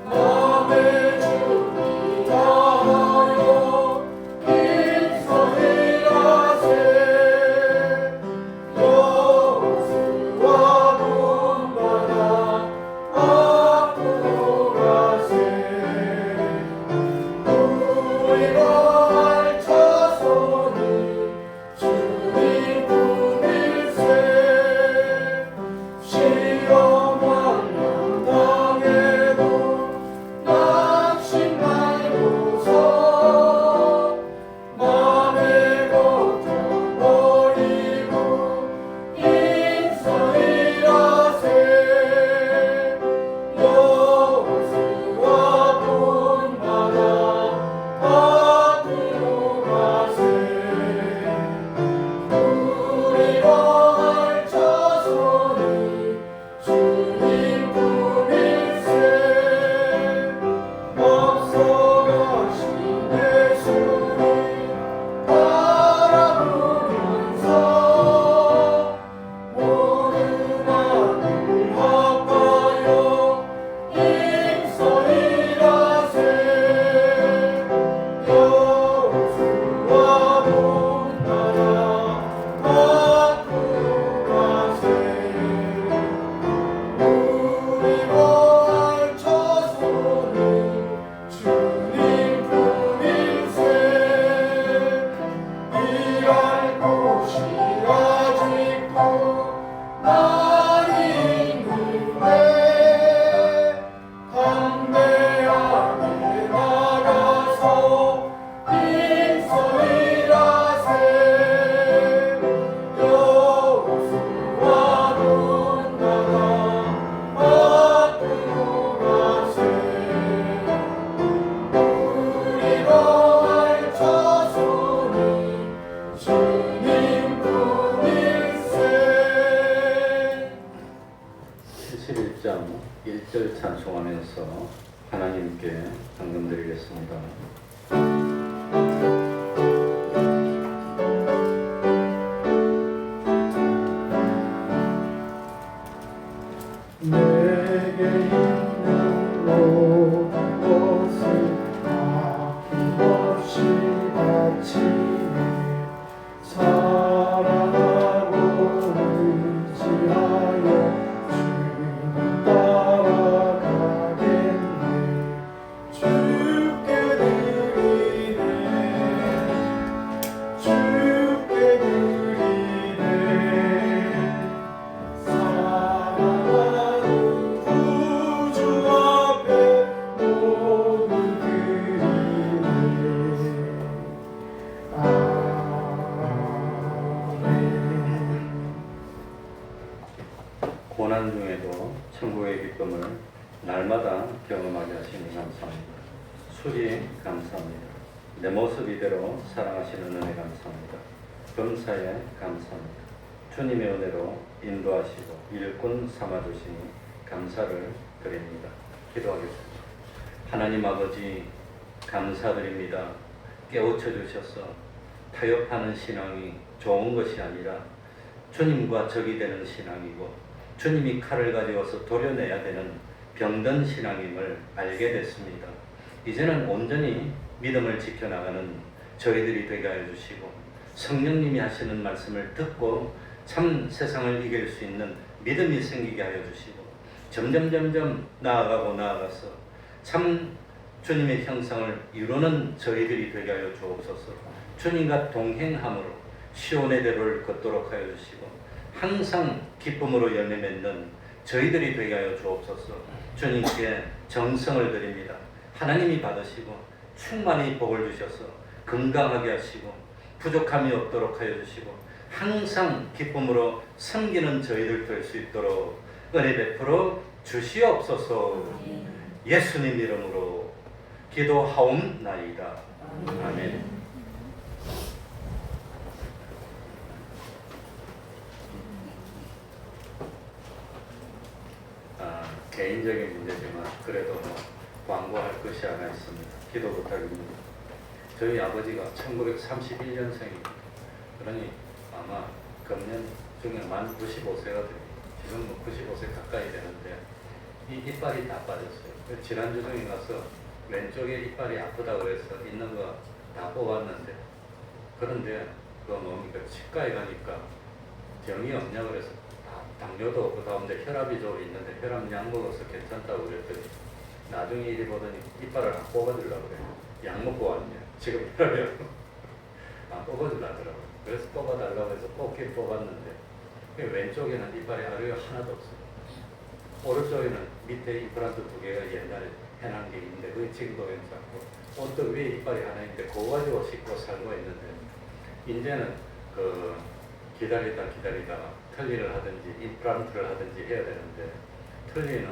남의 주님 다하여 인서이라세 여호수아 돈바라 앞으로 가세 우리가 할 자손이 주님 품일세 시험만 당해도 낙심 말고서 맘의 걱정 버리고 인서이라세 여호수아 돈바라 앞으로 가세 우리가 할 자손이 주님 품일세 앞서가신 예수님 바라보면서 모든 하늘 아파요 인서이라세 여호수아 돈바라 앞으로 가세 우리가 할 자손이 주님 품일세 일할 곳이 아직도 많이 있는데 담대하게 나가서 인서이라세 여호수아 돈바라 앞으로 가세 우리가 할 자손이 주님 품일세 71장 1절 찬송하면서 하나님께 헌금드리겠습니다. 내게 있는 모든 것을 아낌없이 바치네 사랑하고 의지하여 주님 따라가겠네 주께 드리네 주께 드리네 사랑하는 구주 앞에 모두 드리네 아멘. 고난 중에도 천국의 기쁨을 날마다 경험하게 하시니 감사합니다. 수리 감사합니다. 내 모습 이대로 사랑하시는 은혜 감사합니다. 범사에 감사합니다. 주님의 은혜로 인도하시고 일꾼 삼아주시니 감사를 드립니다. 기도하겠습니다. 하나님 아버지 감사드립니다. 깨우쳐 주셔서 타협하는 신앙이 좋은 것이 아니라 주님과 적이 되는 신앙이고 주님이 칼을 가져와서 도려내야 되는 병든 신앙임을 알게 됐습니다. 이제는 온전히 믿음을 지켜나가는 저희들이 되게 하여 주시고 성령님이 하시는 말씀을 듣고 참 세상을 이길 수 있는 믿음이 생기게 하여 주시고 점점 나아가서 참 주님의 형상을 이루는 저희들이 되게 하여 주옵소서. 주님과 동행함으로 시온의 대로를 걷도록 하여 주시고 항상 기쁨으로 열매 맺는 저희들이 되게 하여 주옵소서. 주님께 정성을 드립니다. 하나님이 받으시고 충만히 복을 주셔서 건강하게 하시고 부족함이 없도록 하여 주시고 항상 기쁨으로 섬기는 저희들 될 수 있도록 은혜 베풀어 주시옵소서. 예수님 이름으로 기도하옵나이다. 아멘. 개인적인 문제지만 그래도 뭐 광고할 것이 하나 있습니다. 기도 부탁입니다. 저희 아버지가 1931년생입니다. 그러니 아마 금년 중에 만 95세가 됩니다. 지금 뭐 95세 가까이 되는데 이 이빨이 다 빠졌어요. 지난주 중에 가서 왼쪽에 이빨이 아프다 그래서 있는 거 다 뽑았는데, 그런데 그 뭡니까 치과에 가니까 병이 없냐 그래서 당뇨도 없고 다음에 혈압이 좀 있는데 혈압 약 먹어서 괜찮다고 그랬더니 나중에 이리 보더니 이빨을 안 뽑아주려고 그래요. 약 먹고 왔냐. 지금 혈압이 안 뽑아주려더라고요. 그래서 뽑아달라고 해서 뽑긴 뽑았는데 왼쪽에는 이빨이 하루에 하나도 없어요. 오른쪽에는 밑에 임플란트 2개가 옛날에 해놓은 게 있는데 그게 지금도 괜찮고 언덕 위에 이빨이 하나 있는데 그거 가지고 씻고 살고 있는데 이제는 그 기다리다가 틀니를 하든지 임플란트를 하든지 해야 되는데 틀니는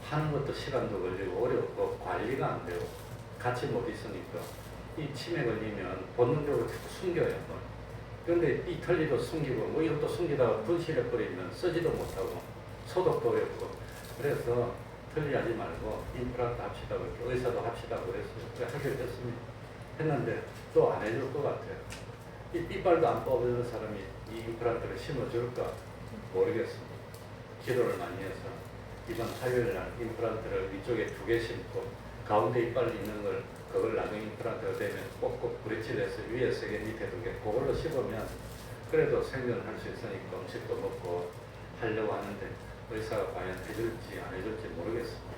하는 것도 시간도 걸리고 어렵고 관리가 안 되고 같이 못 있으니까 이 치매 걸리면 본능적으로 자꾸 숨겨요. 그런데 이 틀니도 숨기고 뭐 이것도 숨기다가 분실해 버리면 쓰지도 못하고 소독도 어렵고 그래서 틀리하지 말고 임플란트 합시다 그렇게 의사도 합시다 그랬어요. 하기로 했습니다. 했는데 또 안 해줄 것 같아요. 이 이빨도 안 뽑아주는 사람이 이 임플란트를 심어줄까 모르겠습니다. 기도를 많이 해서 이번 화요일날 임플란트를 위쪽에 2개 심고 가운데 이빨 있는 걸 그걸 나중에 임플란트가 되면 꼭꼭 브릿지를 해서 위에 3개 밑에 2개 그걸로 씹으면 그래도 생존할 수 있으니까 음식도 먹고 하려고 하는데 의사가 과연 해줄지 안 해줄지 모르겠습니다.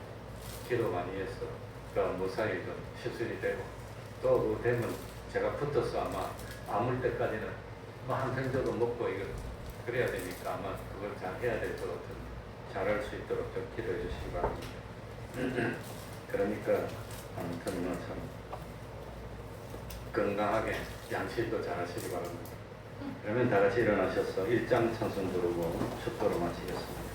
기도 많이 해서 그 무사히 좀 시술이 되고 또 그 되면 제가 붙어서 아마 아물 때까지는 뭐 항생제도 먹고 이거 그래야 되니까 아마 그걸 잘 해야 될 것 같은데 잘할 수 있도록 좀 기도해 주시기 바랍니다. 그러니까 아무튼 뭐 참 건강하게 양치도 잘 하시기 바랍니다. 그러면 다 같이 일어나셔서 1장 찬송 부르고 축도로 마치겠습니다.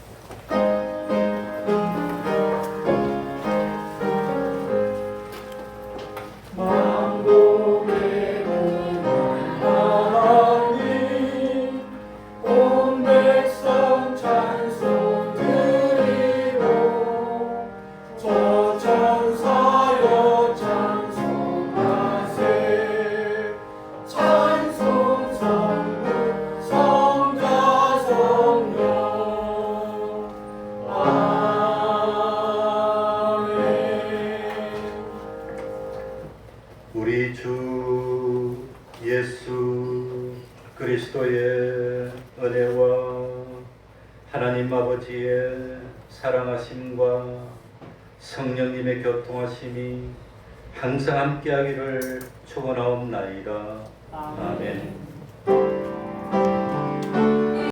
우리 주 예수 그리스도의 은혜와 하나님 아버지의 사랑하심과 성령님의 교통하심이 항상 함께하기를 축원하옵나이다. 아멘.